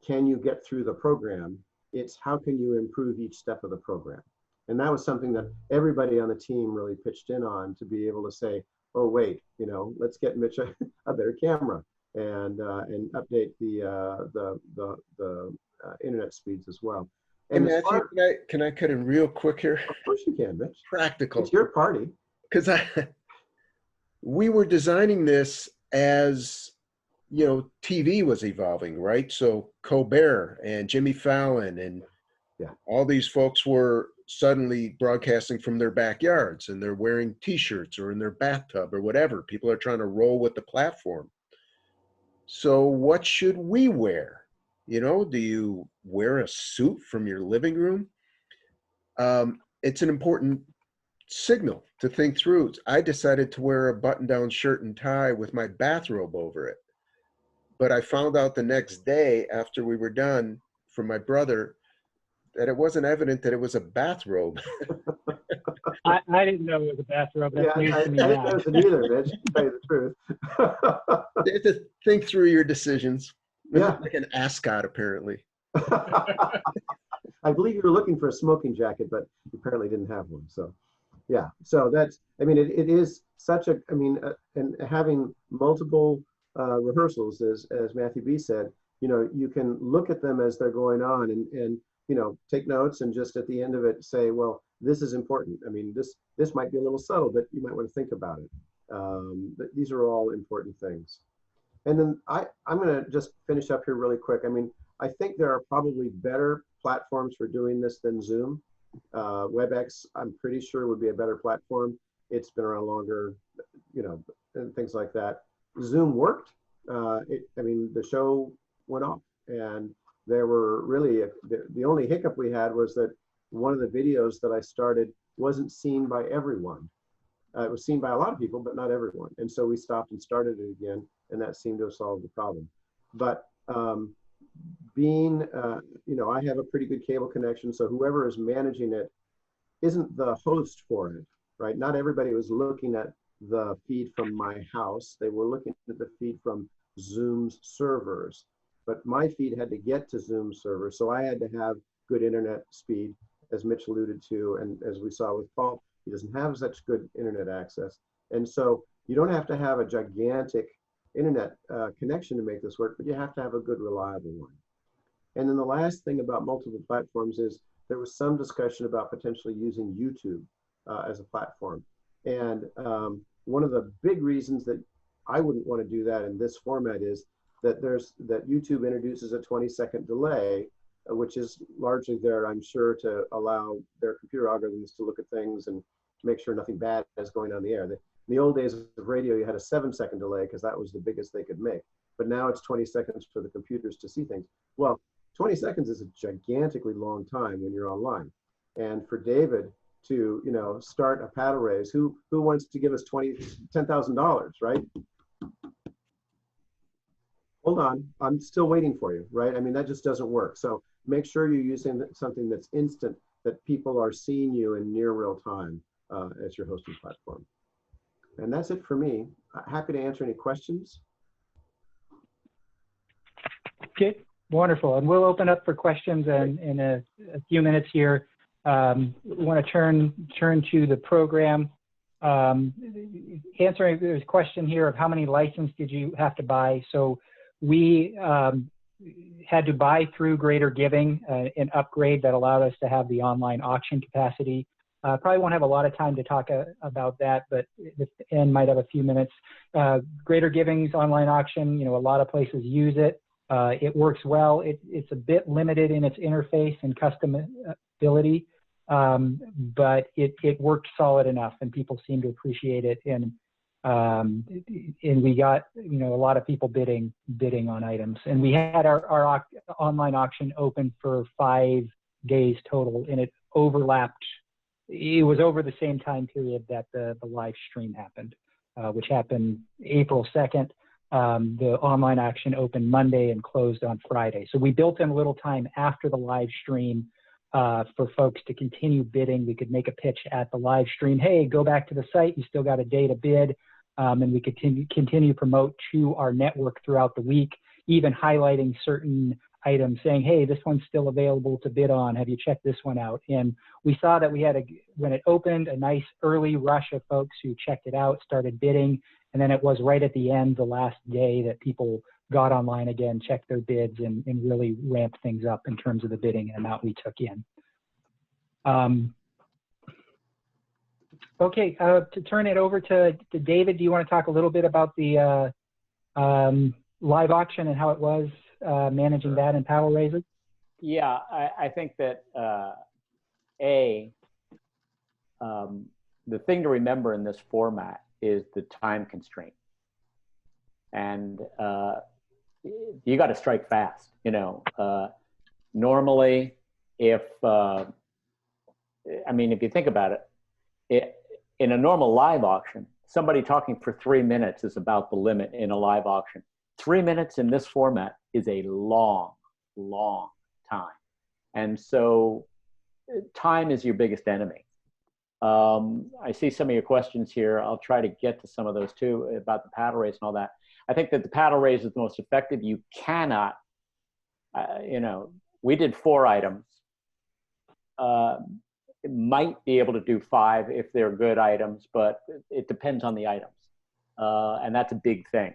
can you get through the program? It's how can you improve each step of the program? And that was something that everybody on the team really pitched in on, to be able to say, oh, wait, you know, let's get Mitch a better camera and update the internet speeds as well. And Matthew, can I cut in real quick here? Of course you can, Mitch. Practical. It's your party. Because we were designing this as, you know, TV was evolving, right? So Colbert and Jimmy Fallon and all these folks were suddenly broadcasting from their backyards, and they're wearing t-shirts or in their bathtub or whatever. People are trying to roll with the platform. So what should we wear? You know, do you wear a suit from your living room? It's an important signal to think through. I decided to wear a button-down shirt and tie with my bathrobe over it. But I found out the next day after we were done from my brother that it wasn't evident that it was a bathrobe. I didn't know it was a bathrobe. That's news to me I now. didn't know either, Mitch, to tell you the truth. You have to think through your decisions. Yeah. Like an ascot, apparently. I believe you were looking for a smoking jacket, but you apparently didn't have one. So, yeah. So that's, I mean, it is such a, I mean, and having multiple rehearsals, as Matthew B said, you know, you can look at them as they're going on and you know, take notes and just at the end of it say, well, this is important. I mean, this might be a little subtle, but you might want to think about it. But these are all important things. And then I'm going to just finish up here really quick. I mean, I think there are probably better platforms for doing this than Zoom. WebEx, I'm pretty sure would be a better platform. It's been around longer, you know, and things like that. Zoom worked. I mean, the show went off, and there were really the only hiccup we had was that one of the videos that I started wasn't seen by everyone. It was seen by a lot of people, but not everyone. And so we stopped and started it again, and that seemed to have solved the problem. But you know, I have a pretty good cable connection, so whoever is managing it isn't the host for it, right? Not everybody was looking at the feed from my house. They were looking at the feed from Zoom's servers. But my feed had to get to Zoom's server, so I had to have good internet speed, as Mitch alluded to, and as we saw with Paul, he doesn't have such good internet access. And so you don't have to have a gigantic internet connection to make this work, but you have to have a good, reliable one. And then the last thing about multiple platforms is there was some discussion about potentially using YouTube as a platform. And one of the big reasons that I wouldn't want to do that in this format is that YouTube introduces a 20-second delay, which is largely there, I'm sure, to allow their computer algorithms to look at things and make sure nothing bad is going on the air. In the old days of radio, you had a 7-second delay because that was the biggest they could make. But now it's 20 seconds for the computers to see things. Well, 20 seconds is a gigantically long time when you're online. And for David to, you know, start a paddle raise, who wants to give us $10,000, right? Hold on, I'm still waiting for you, right? I mean, that just doesn't work. So make sure you're using something that's instant, that people are seeing you in near real time as your hosting platform. And that's it for me. Happy to answer any questions. Okay, wonderful. And we'll open up for questions in a few minutes here. We want to turn to the program. Answering this question here of how many licenses did you have to buy? So we had to buy through Greater Giving an upgrade that allowed us to have the online auction capacity. Probably won't have a lot of time to talk about that, but the end might have a few minutes. Greater Giving's online auction, you know, a lot of places use it. It works well. It's a bit limited in its interface and customability, but it worked solid enough, and people seem to appreciate it. And we got, you know, a lot of people bidding on items. And we had our online auction open for 5 days total, and it overlapped. It was over the same time period that the live stream happened, which happened April 2nd. The online auction opened Monday and closed on Friday. So we built in a little time after the live stream for folks to continue bidding. We could make a pitch at the live stream. Hey, go back to the site. You still got a day to bid. And we could continue to promote to our network throughout the week, even highlighting certain items, saying, hey, this one's still available to bid on. Have you checked this one out? And we saw that we had, when it opened, a nice early rush of folks who checked it out, started bidding. And then it was right at the end, the last day, that people got online again, checked their bids, and really ramped things up in terms of the bidding and amount we took in. Okay, to turn it over to David, do you want to talk a little bit about the live auction and how it was managing that and paddle raises? Yeah, I think that the thing to remember in this format is the time constraint, and you got to strike fast. You know, normally, if I mean, if you think about it, in a normal live auction, somebody talking for 3 minutes is about the limit in a live auction. 3 minutes in this format is a long, long time. And so time is your biggest enemy. I see some of your questions here. I'll try to get to some of those too about the paddle raise and all that. I think that the paddle raise is the most effective. You cannot, you know, we did 4 items. It might be able to do 5 if they're good items, but it depends on the items. And that's a big thing.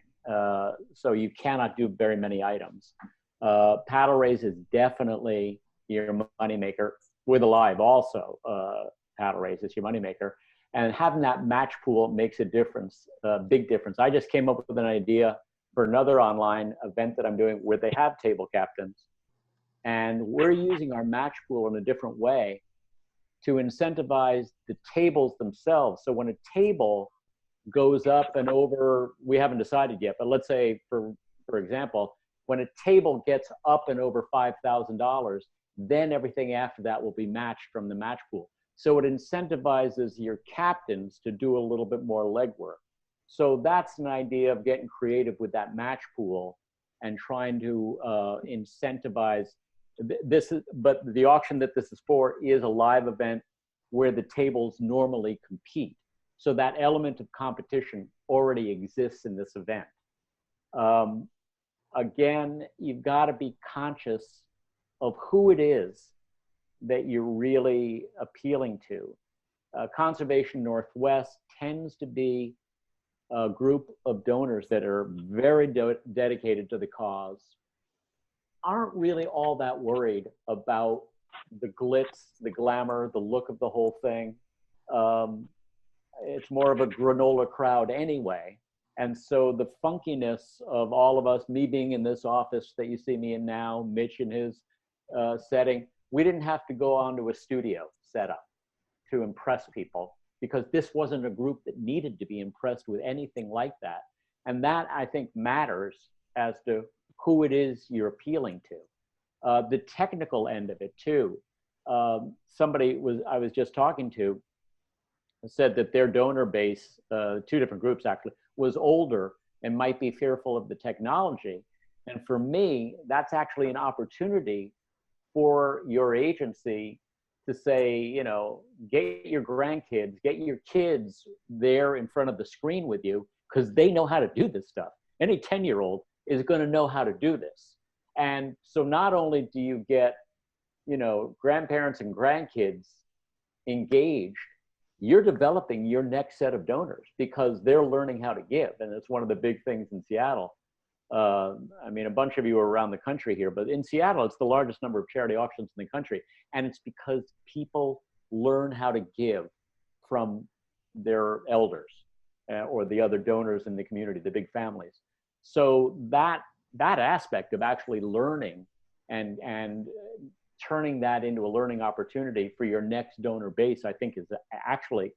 So you cannot do very many items. Paddle raise is definitely your moneymaker. With a live also, paddle raise is your moneymaker. And having that match pool makes a difference, a big difference. I just came up with an idea for another online event that I'm doing where they have table captains. And we're using our match pool in a different way. to incentivize the tables themselves. So when a table goes up and over, we haven't decided yet, but let's say, for example, when a table gets up and over $5,000, then everything after that will be matched from the match pool. So it incentivizes your captains to do a little bit more legwork. So that's an idea of getting creative with that match pool and trying to incentivize this. But the auction that this is for is a live event where the tables normally compete. So that element of competition already exists in this event. Again, you've got to be conscious of who it is that you're really appealing to. Conservation Northwest tends to be a group of donors that are very dedicated to the cause, aren't really all that worried about the glitz, the glamour, the look of the whole thing. It's more of a granola crowd anyway. And so the funkiness of all of us, me being in this office that you see me in now, Mitch in his setting, we didn't have to go onto a studio setup to impress people, because this wasn't a group that needed to be impressed with anything like that. And that, I think, matters as to who it is you're appealing to. The technical end of it too. Somebody I was just talking to said that their donor base, two different groups actually, was older and might be fearful of the technology. And for me, that's actually an opportunity for your agency to say, you know, get your grandkids, get your kids there in front of the screen with you, because they know how to do this stuff. Any 10-year-old is going to know how to do this. And so not only do you get, you know, grandparents and grandkids engaged, you're developing your next set of donors because they're learning how to give. And it's one of the big things in Seattle. I mean, a bunch of you are around the country here, but in Seattle, it's the largest number of charity auctions in the country. And it's because people learn how to give from their elders or the other donors in the community, the big families. So that aspect of actually learning and turning that into a learning opportunity for your next donor base, I think is actually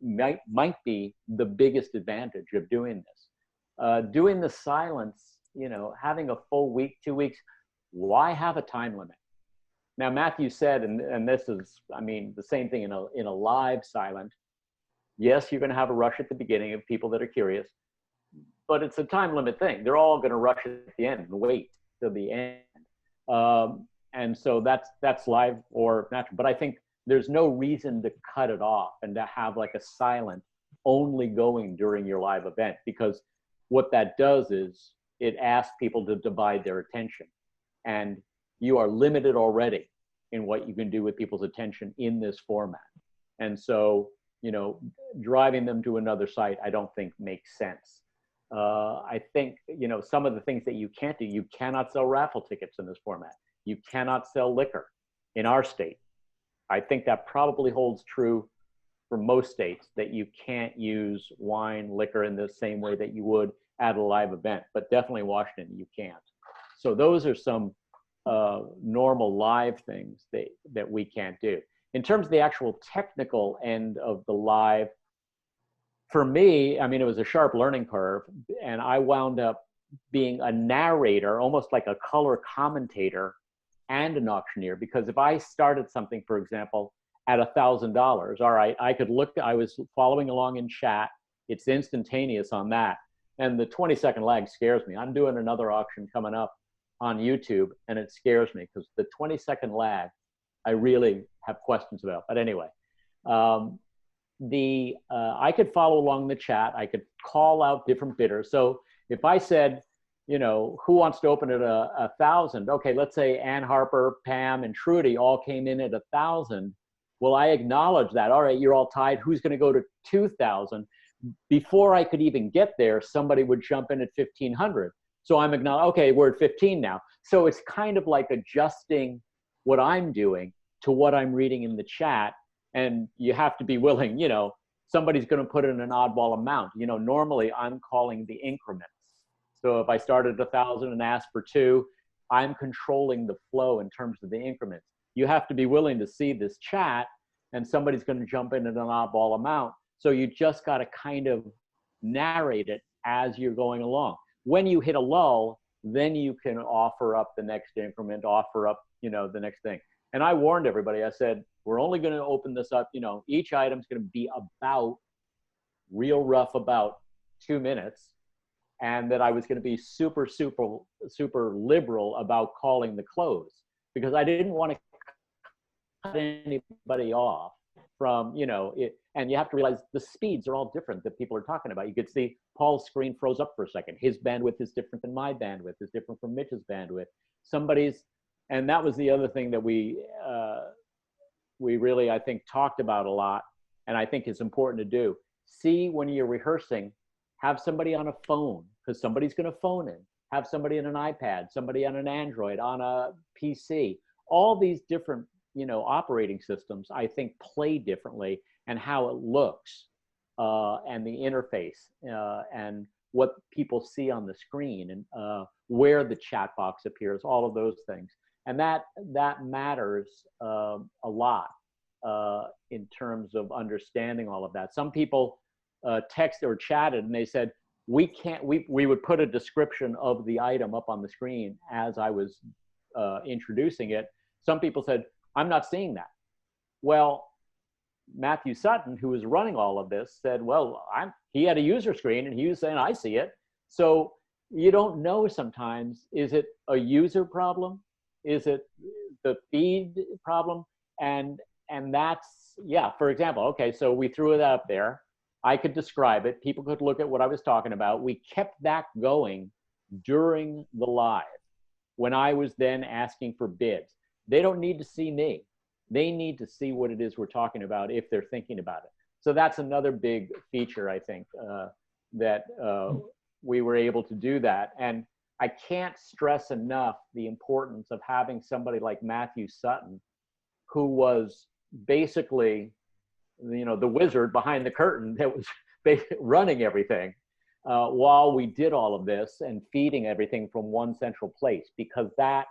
might be the biggest advantage of doing this. Doing the silence, you know, having a full week, 2 weeks, why have a time limit? Now, Matthew said, and this is, I mean, the same thing in a live silent. Yes, you're going to have a rush at the beginning of people that are curious, but it's a time limit thing. They're all going to rush at the end and wait till the end. And so that's live or natural. But I think there's no reason to cut it off and to have like a silent only going during your live event, because what that does is it asks people to divide their attention. And you are limited already in what you can do with people's attention in this format. And so, you know, driving them to another site, I don't think makes sense. I think, you know, some of the things that you can't do, you cannot sell raffle tickets in this format. You cannot sell liquor in our state. I think that probably holds true for most states, that you can't use wine, liquor in the same way that you would at a live event, but definitely in Washington, you can't. So those are some normal live things that we can't do. In terms of the actual technical end of the live, for me, I mean, it was a sharp learning curve, and I wound up being a narrator, almost like a color commentator and an auctioneer, because if I started something, for example, at $1,000, all right, I could look, I was following along in chat, it's instantaneous on that, and the 20-second lag scares me. I'm doing another auction coming up on YouTube, and it scares me because the 20-second lag, I really have questions about. But anyway, I could follow along the chat. I could call out different bidders. So if I said, you know, who wants to open at 1,000? Okay, let's say Ann Harper, Pam, and Trudy all came in at 1,000. Well, I acknowledge that. All right, you're all tied. Who's going to go to 2,000? Before I could even get there, somebody would jump in at 1,500. So I'm acknowledging, okay, we're at 15 now. So it's kind of like adjusting what I'm doing to what I'm reading in the chat. And you have to be willing, you know, somebody's going to put in an oddball amount. You know, normally I'm calling the increments. So if I started at 1,000 and asked for 2, I'm controlling the flow in terms of the increments. You have to be willing to see this chat and somebody's going to jump in at an oddball amount. So you just got to kind of narrate it as you're going along. When you hit a lull, then you can offer up the next increment, offer up, you know, the next thing. And I warned everybody, I said, we're only going to open this up, you know, each item's going to be about, real rough, about 2 minutes. And that I was going to be super, super, super liberal about calling the close, because I didn't want to cut anybody off from, you know, it. And you have to realize the speeds are all different that people are talking about. You could see Paul's screen froze up for a second. His bandwidth is different than my bandwidth, is different from Mitch's bandwidth. Somebody's, and that was the other thing that we really, I think, talked about a lot, and I think it's important to do. See, when you're rehearsing, have somebody on a phone, because somebody's going to phone in. Have somebody on an iPad, somebody on an Android, on a PC. All these different, you know, operating systems, I think, play differently, and how it looks, and the interface, and what people see on the screen, and where the chat box appears, all of those things. And that matters a lot in terms of understanding all of that. Some people texted or chatted and they said, we would put a description of the item up on the screen as I was introducing it. Some people said, I'm not seeing that. Well, Matthew Sutton, who was running all of this, said, well, he had a user screen and he was saying, I see it. So you don't know sometimes, is it a user problem? Is it the feed problem? And that's, yeah, for example, okay, so we threw it up there. I could describe it. People could look at what I was talking about. We kept that going during the live when I was then asking for bids. They don't need to see me. They need to see what it is we're talking about if they're thinking about it. So that's another big feature, I think, that we were able to do that. And I can't stress enough the importance of having somebody like Matthew Sutton, who was basically, you know, the wizard behind the curtain that was running everything while we did all of this and feeding everything from one central place, because that,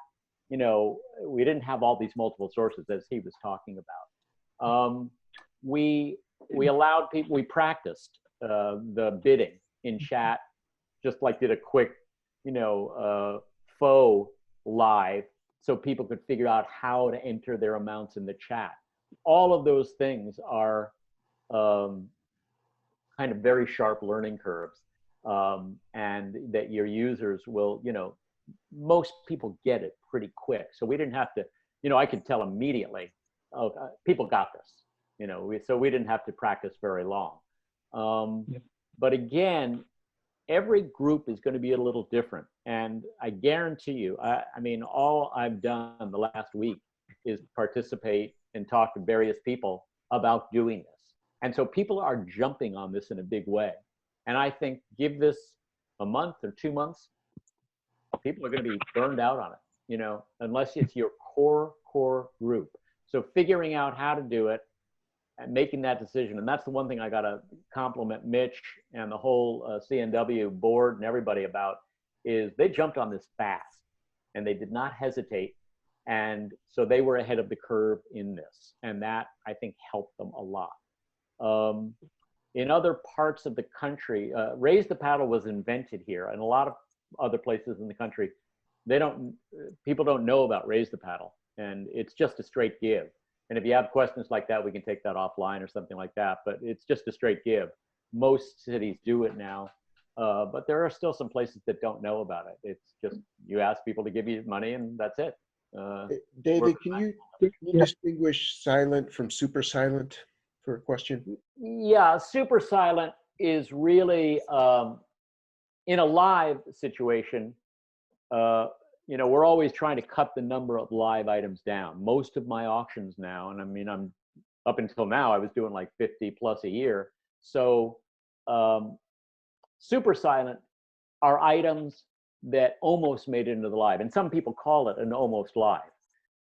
you know, we didn't have all these multiple sources as he was talking about. We allowed people, we practiced the bidding in chat, just like did a quick, you know, faux live, so people could figure out how to enter their amounts in the chat. All of those things are kind of very sharp learning curves, and that your users will, you know, most people get it pretty quick. So we didn't have to, you know, I could tell immediately, oh, people got this, you know, so we didn't have to practice very long. Yep. But again, every group is going to be a little different. And I guarantee you, I mean, all I've done the last week is participate and talk to various people about doing this. And so people are jumping on this in a big way. And I think give this a month or 2 months, people are going to be burned out on it, you know, unless it's your core group. So figuring out how to do it and making that decision. And that's the one thing I got to compliment Mitch and the whole CNW board and everybody about, is they jumped on this fast and they did not hesitate. And so they were ahead of the curve in this. And that, I think, helped them a lot. In other parts of the country, Raise the Paddle was invented here, and a lot of other places in the country, people don't know about Raise the Paddle, and it's just a straight give. And if you have questions like that, we can take that offline or something like that, but it's just a straight give. Most cities do it now, but there are still some places that don't know about it. It's just, you ask people to give you money and that's it. David, can you distinguish silent from super silent for a question? Yeah, super silent is really, in a live situation, you know, we're always trying to cut the number of live items down. Most of my auctions now, and I mean, up until now, I was doing like 50 plus a year. So super silent are items that almost made it into the live. And some people call it an almost live.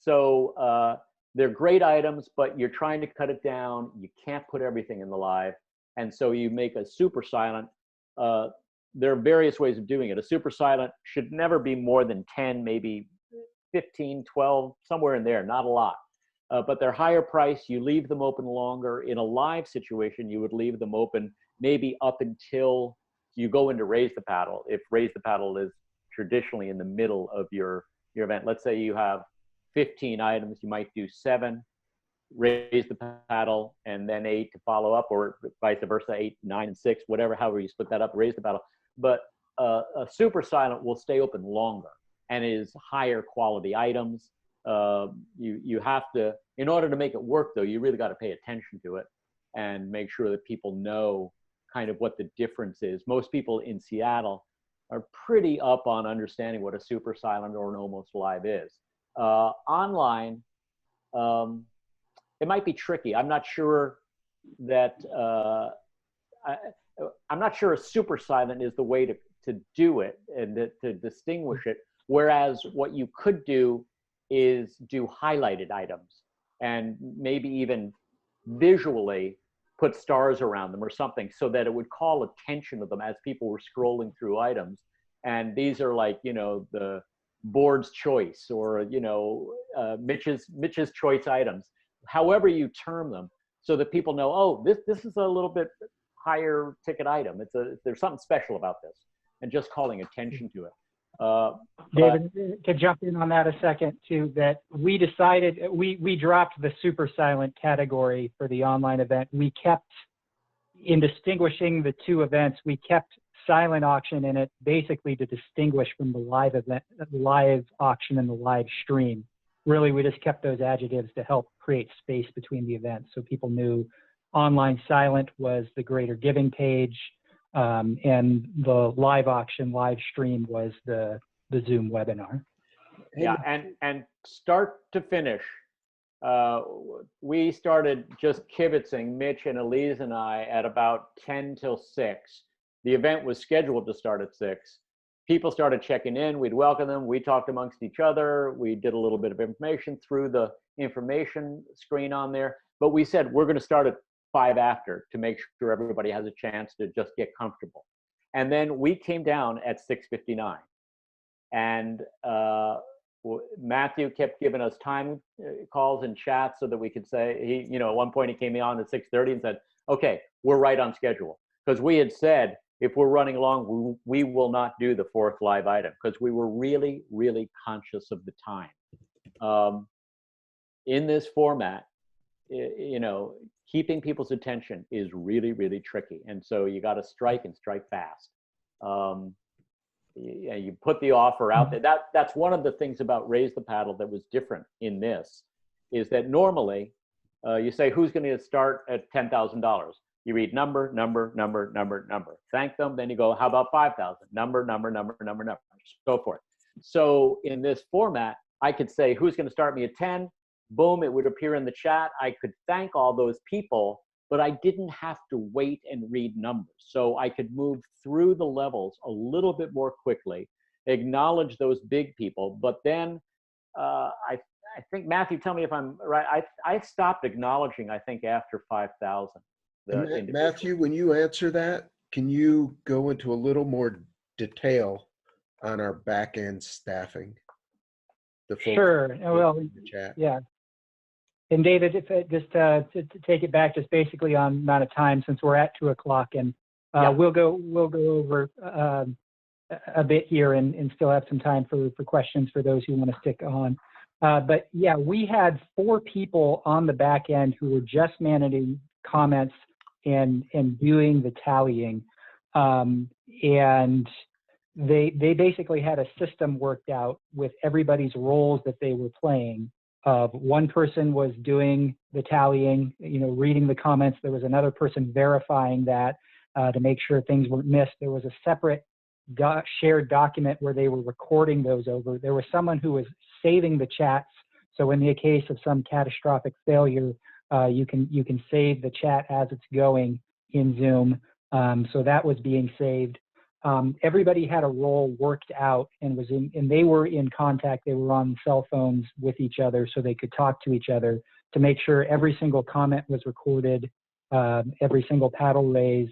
So they're great items, but you're trying to cut it down. You can't put everything in the live. And so you make a super silent. There are various ways of doing it. A super silent should never be more than 10, maybe 15, 12, somewhere in there, not a lot. but they're higher priced. You leave them open longer. In a live situation, you would leave them open maybe up until you go into raise the paddle. If raise the paddle is traditionally in the middle of your event, let's say you have 15 items, you might do 7, raise the paddle, and then 8 to follow up, or vice versa, 8, 9, and 6, whatever, however you split that up, raise the paddle. But a super silent will stay open longer and is higher quality items. You have to, in order to make it work though, you really got to pay attention to it and make sure that people know kind of what the difference is. Most people in Seattle are pretty up on understanding what a super silent or an almost live is. Online, it might be tricky. I'm not sure that, I'm not sure a super silent is the way to do it and to distinguish it. Whereas what you could do is do highlighted items and maybe even visually put stars around them or something so that it would call attention to them as people were scrolling through items. And these are like, you know, the board's choice or, you know, Mitch's choice items, however you term them, so that people know, oh, this is a little bit higher ticket item. There's something special about this, and just calling attention to it. David, to jump in on that a second too, that we decided, we dropped the super silent category for the online event. We kept, in distinguishing the two events, we kept silent auction in it basically to distinguish from the live event, the live auction and the live stream. Really, we just kept those adjectives to help create space between the events, so people knew online silent was the greater giving page, and the live auction, live stream was the Zoom webinar. Yeah, and start to finish, we started just kibitzing, Mitch and Elise and I, at about 10 till 6. The event was scheduled to start at 6. People started checking in, we'd welcome them, we talked amongst each other, we did a little bit of information through the information screen on there, but we said we're gonna start at 5 after to make sure everybody has a chance to just get comfortable. And then we came down at 6:59. And Matthew kept giving us time calls and chats so that we could say, you know, at one point he came on at 6:30 and said, okay, we're right on schedule. Because we had said, if we're running along, we will not do the 4th live item, because we were really, really conscious of the time. In this format, you know, keeping people's attention is really, really tricky. And so you got to strike and strike fast. You put the offer out there. That's one of the things about Raise the Paddle that was different in this, is that normally you say, who's going to start at $10,000? You read number, number, number, number, number. Thank them. Then you go, how about 5,000? Number, number, number, number, number, so forth. So in this format, I could say, who's going to start me at 10? Boom, it would appear in the chat. I could thank all those people, but I didn't have to wait and read numbers. So I could move through the levels a little bit more quickly, acknowledge those big people. But then I think, Matthew, tell me if I'm right, I stopped acknowledging, I think, after 5,000. Matthew, when you answer that, can you go into a little more detail on our back-end staffing? Sure. Well, yeah. And David, if just to take it back, just basically on amount of time, since we're at 2 o'clock, and yeah. we'll go over a bit here and still have some time for questions for those who want to stick on. But yeah, we had 4 people on the back end who were just managing comments and doing the tallying, and they basically had a system worked out with everybody's roles that they were playing. One person was doing the tallying, you know, reading the comments. There was another person verifying that to make sure things weren't missed. There was a separate shared document where they were recording those over. There was someone who was saving the chats. So in the case of some catastrophic failure, you can save the chat as it's going in Zoom. So that was being saved. Everybody had a role worked out and they were in contact. They were on cell phones with each other so they could talk to each other to make sure every single comment was recorded, every single paddle raise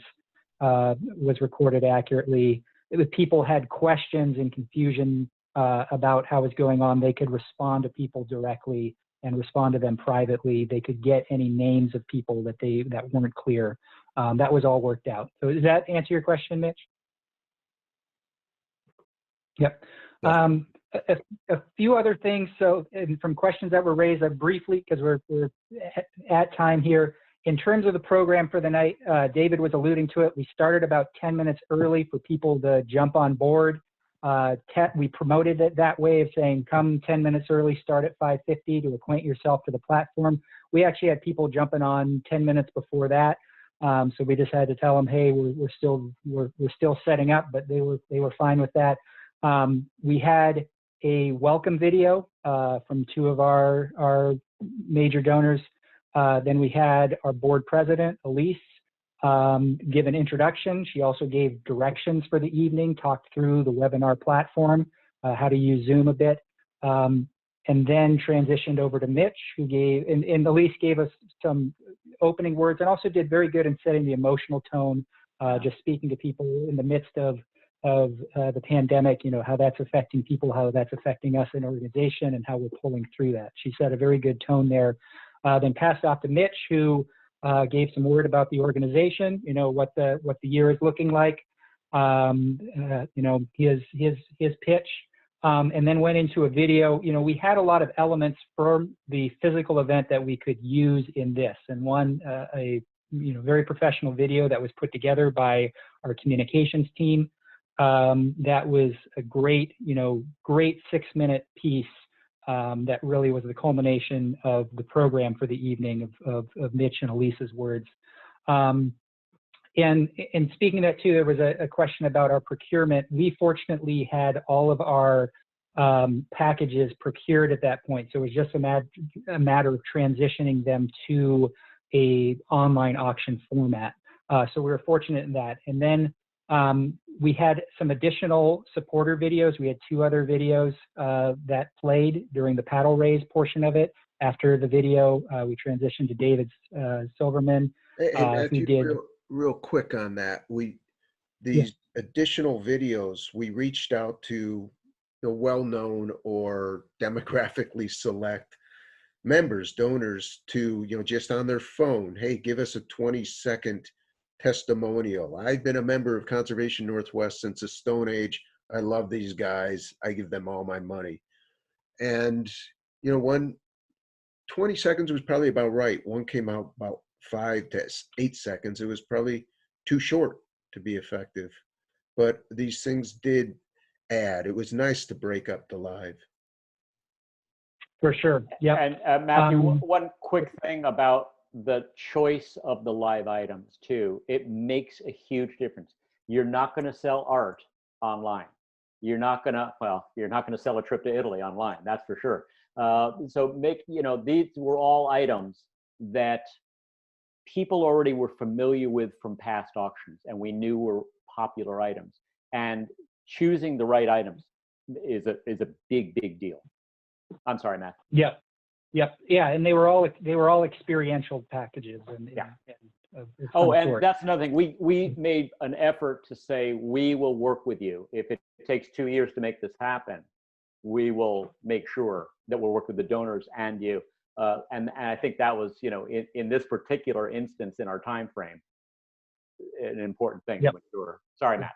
was recorded accurately. If people had questions and confusion about how it's going on, they could respond to people directly and respond to them privately. They could get any names of people that weren't clear. That was all worked out. So does that answer your question, Mitch? Yep. A few other things. So from questions that were raised, briefly, because we're at time here. In terms of the program for the night, David was alluding to it. We started about 10 minutes early for people to jump on board. We promoted it that way of saying, come 10 minutes early, start at 5:50 to acquaint yourself to the platform. We actually had people jumping on 10 minutes before that. So we just had to tell them, hey, we're still setting up, but they were fine with that. We had a welcome video from two of our major donors. Then we had our board president, Elise, give an introduction. She also gave directions for the evening, talked through the webinar platform, how to use Zoom a bit, and then transitioned over to Mitch, who gave, and Elise gave us some opening words and also did very good in setting the emotional tone, just speaking to people in the midst of the pandemic, how that's affecting people, how that's affecting us in organization, and how we're pulling through that. She set a very good tone there. Then passed off to Mitch, who gave some word about the organization, what the year is looking like, his pitch, and then went into a video. We had a lot of elements from the physical event that we could use in this, and one a very professional video that was put together by our communications team. That was a great 6-minute piece. That really was the culmination of the program for the evening of Mitch and Elisa's words. And speaking of that too, there was a question about our procurement. We fortunately had all of our packages procured at that point. So it was just a matter of transitioning them to a online auction format. So we were fortunate in that. And then we had some additional supporter videos. We had 2 other videos that played during the paddle raise portion of it. After the video, we transitioned to David Silverman, who did real quick on that. These additional videos, we reached out to the well-known or demographically select members, donors, to just on their phone, hey, give us a 20-second testimonial. I've been a member of Conservation Northwest since the Stone Age. I love these guys. I give them all my money. And 20 seconds was probably about right. One came out about 5 to 8 seconds. It was probably too short to be effective. But these things did add. It was nice to break up the live. For sure. Yeah. And Matthew, one quick thing about the choice of the live items too. It makes a huge difference. You're not going to sell art online. You're not going to sell a trip to Italy online. That's for sure. So these were all items that people already were familiar with from past auctions, and we knew were popular items. And choosing the right items is a big deal. I'm sorry, Matt. Yep. Yeah, and they were all experiential packages. And that's another thing. We made an effort to say we will work with you. If it takes 2 years to make this happen, we will make sure that we'll work with the donors and you. And I think that was, in this particular instance in our time frame, an important thing to ensure. Sorry, Matt.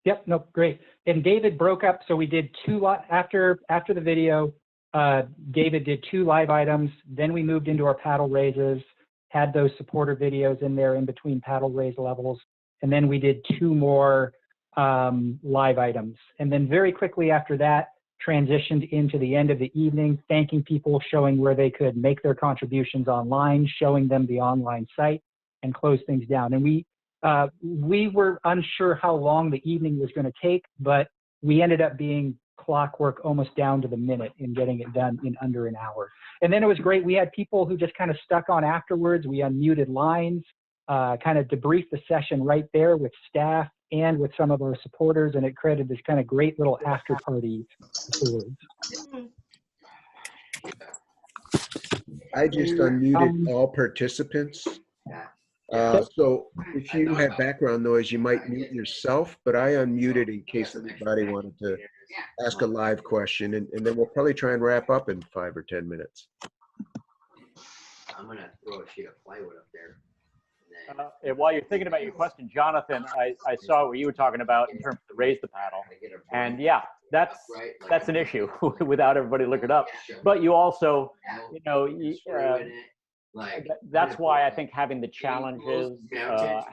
Yep. No, great. And David broke up. So we did 2 after the video. David did 2 live items. Then we moved into our paddle raises, had those supporter videos in there in between paddle raise levels. And then we did 2 more live items. And then very quickly after that, transitioned into the end of the evening, thanking people, showing where they could make their contributions online, showing them the online site, and close things down. And we were unsure how long the evening was going to take, but we ended up being clockwork almost down to the minute in getting it done in under an hour. And then it was great. We had people who just kind of stuck on afterwards. We unmuted lines, kind of debriefed the session right there with staff and with some of our supporters, and it created this kind of great little after party afterwards. I just unmuted all participants. So if you have background noise, you might mute yourself, but I unmuted in case anybody wanted to ask a live question, and then we'll probably try and wrap up in 5 or 10 minutes. I'm gonna throw a sheet of plywood up there. While you're thinking about your question, Jonathan, I saw what you were talking about in terms of raise the paddle. And yeah, that's an issue without everybody looking it up. But you also, that's why I think having the challenges,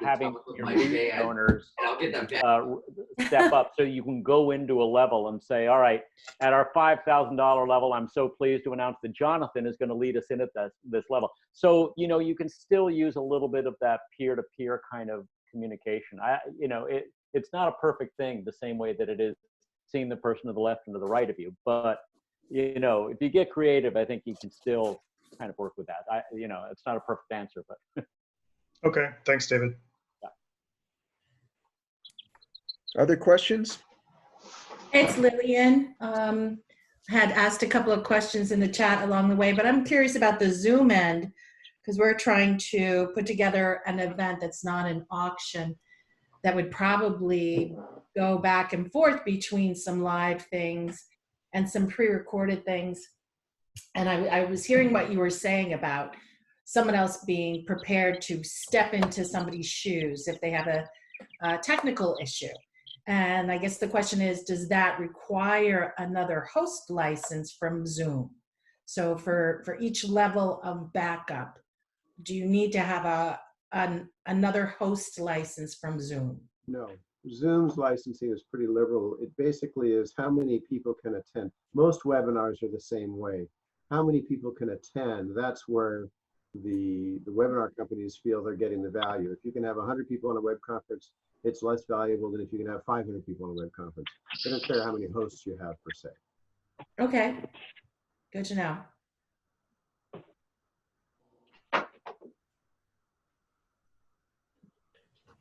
having your new donors step up so you can go into a level and say, all right, at our $5,000 level, I'm so pleased to announce that Jonathan is going to lead us in at this level. So, you can still use a little bit of that peer-to-peer kind of communication. It's not a perfect thing the same way that it is seeing the person to the left and to the right of you. But, if you get creative, I think you can still kind of work with that. It's not a perfect answer, but. Okay, thanks, David. Yeah. Other questions? It's Lillian. Had asked a couple of questions in the chat along the way, but I'm curious about the Zoom end because we're trying to put together an event that's not an auction that would probably go back and forth between some live things and some pre-recorded things. And I was hearing what you were saying about someone else being prepared to step into somebody's shoes if they have a technical issue. And I guess the question is, does that require another host license from Zoom? So for each level of backup, do you need to have another host license from Zoom? No. Zoom's licensing is pretty liberal. It basically is how many people can attend. Most webinars are the same way. How many people can attend? That's where the webinar companies feel they're getting the value. If you can have 100 people on a web conference, it's less valuable than if you can have 500 people on a web conference. They don't care how many hosts you have per se. Okay, good to know.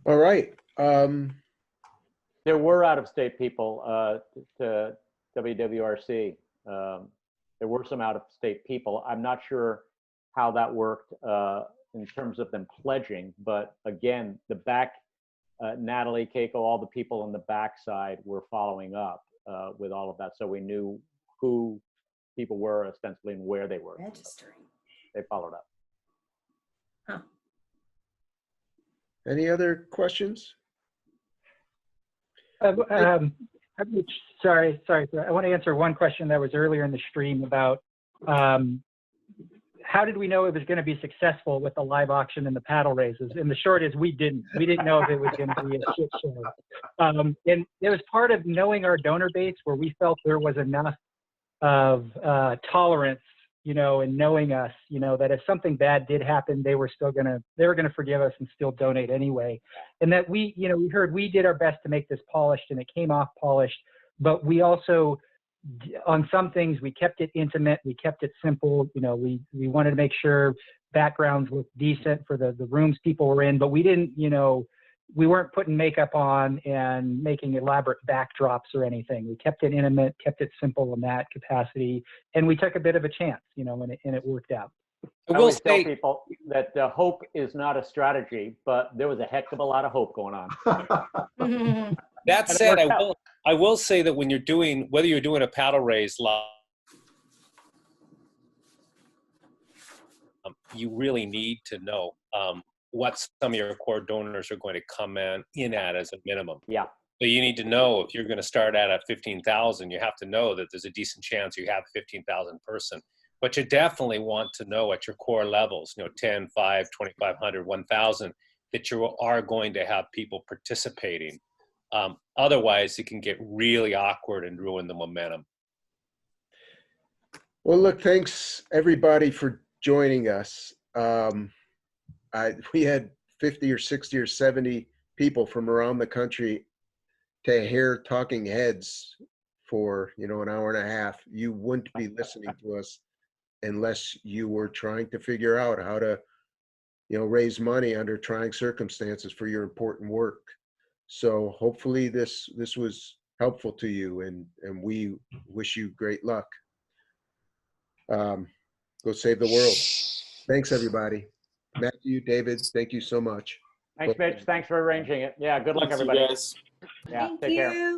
All right. There were out-of-state people to WWRC. There were some out-of-state people. I'm not sure how that worked in terms of them pledging, but again, the back, Natalie, Keiko, all the people on the backside were following up with all of that. So we knew who people were ostensibly and where they were. Registering. They followed up. Huh. Any other questions? Sorry. I want to answer one question that was earlier in the stream about how did we know it was going to be successful with the live auction and the paddle raises? And the short is we didn't know if it was going to be a shit show. And it was part of knowing our donor base where we felt there was enough of tolerance, and knowing us, that if something bad did happen, they were going to forgive us and still donate anyway. And that we heard we did our best to make this polished and it came off polished, but we also, on some things, we kept it intimate, we kept it simple. We wanted to make sure backgrounds looked decent for the rooms people were in, but we didn't, we weren't putting makeup on and making elaborate backdrops or anything. We kept it intimate, kept it simple in that capacity, and we took a bit of a chance, and it worked out. I always tell people that hope is not a strategy, but there was a heck of a lot of hope going on. That said, I will say that when whether you're doing a paddle raise live, you really need to know what some of your core donors are going to come in at as a minimum. Yeah. So you need to know if you're going to start at 15,000, you have to know that there's a decent chance you have 15,000 person. But you definitely want to know at your core levels, 10, 5, 2,500, 1,000, that you are going to have people participating. Otherwise, it can get really awkward and ruin the momentum. Well, look, thanks everybody for joining us. We had 50 or 60 or 70 people from around the country to hear talking heads for, an hour and a half. You wouldn't be listening to us unless you were trying to figure out how to, raise money under trying circumstances for your important work. So hopefully this was helpful to you, and we wish you great luck. Go save the world. Thanks, everybody. Matthew, David, thank you so much. Thanks, Mitch. Thanks for arranging it. Yeah, good luck, everybody. Thanks, you guys. Yeah, take care.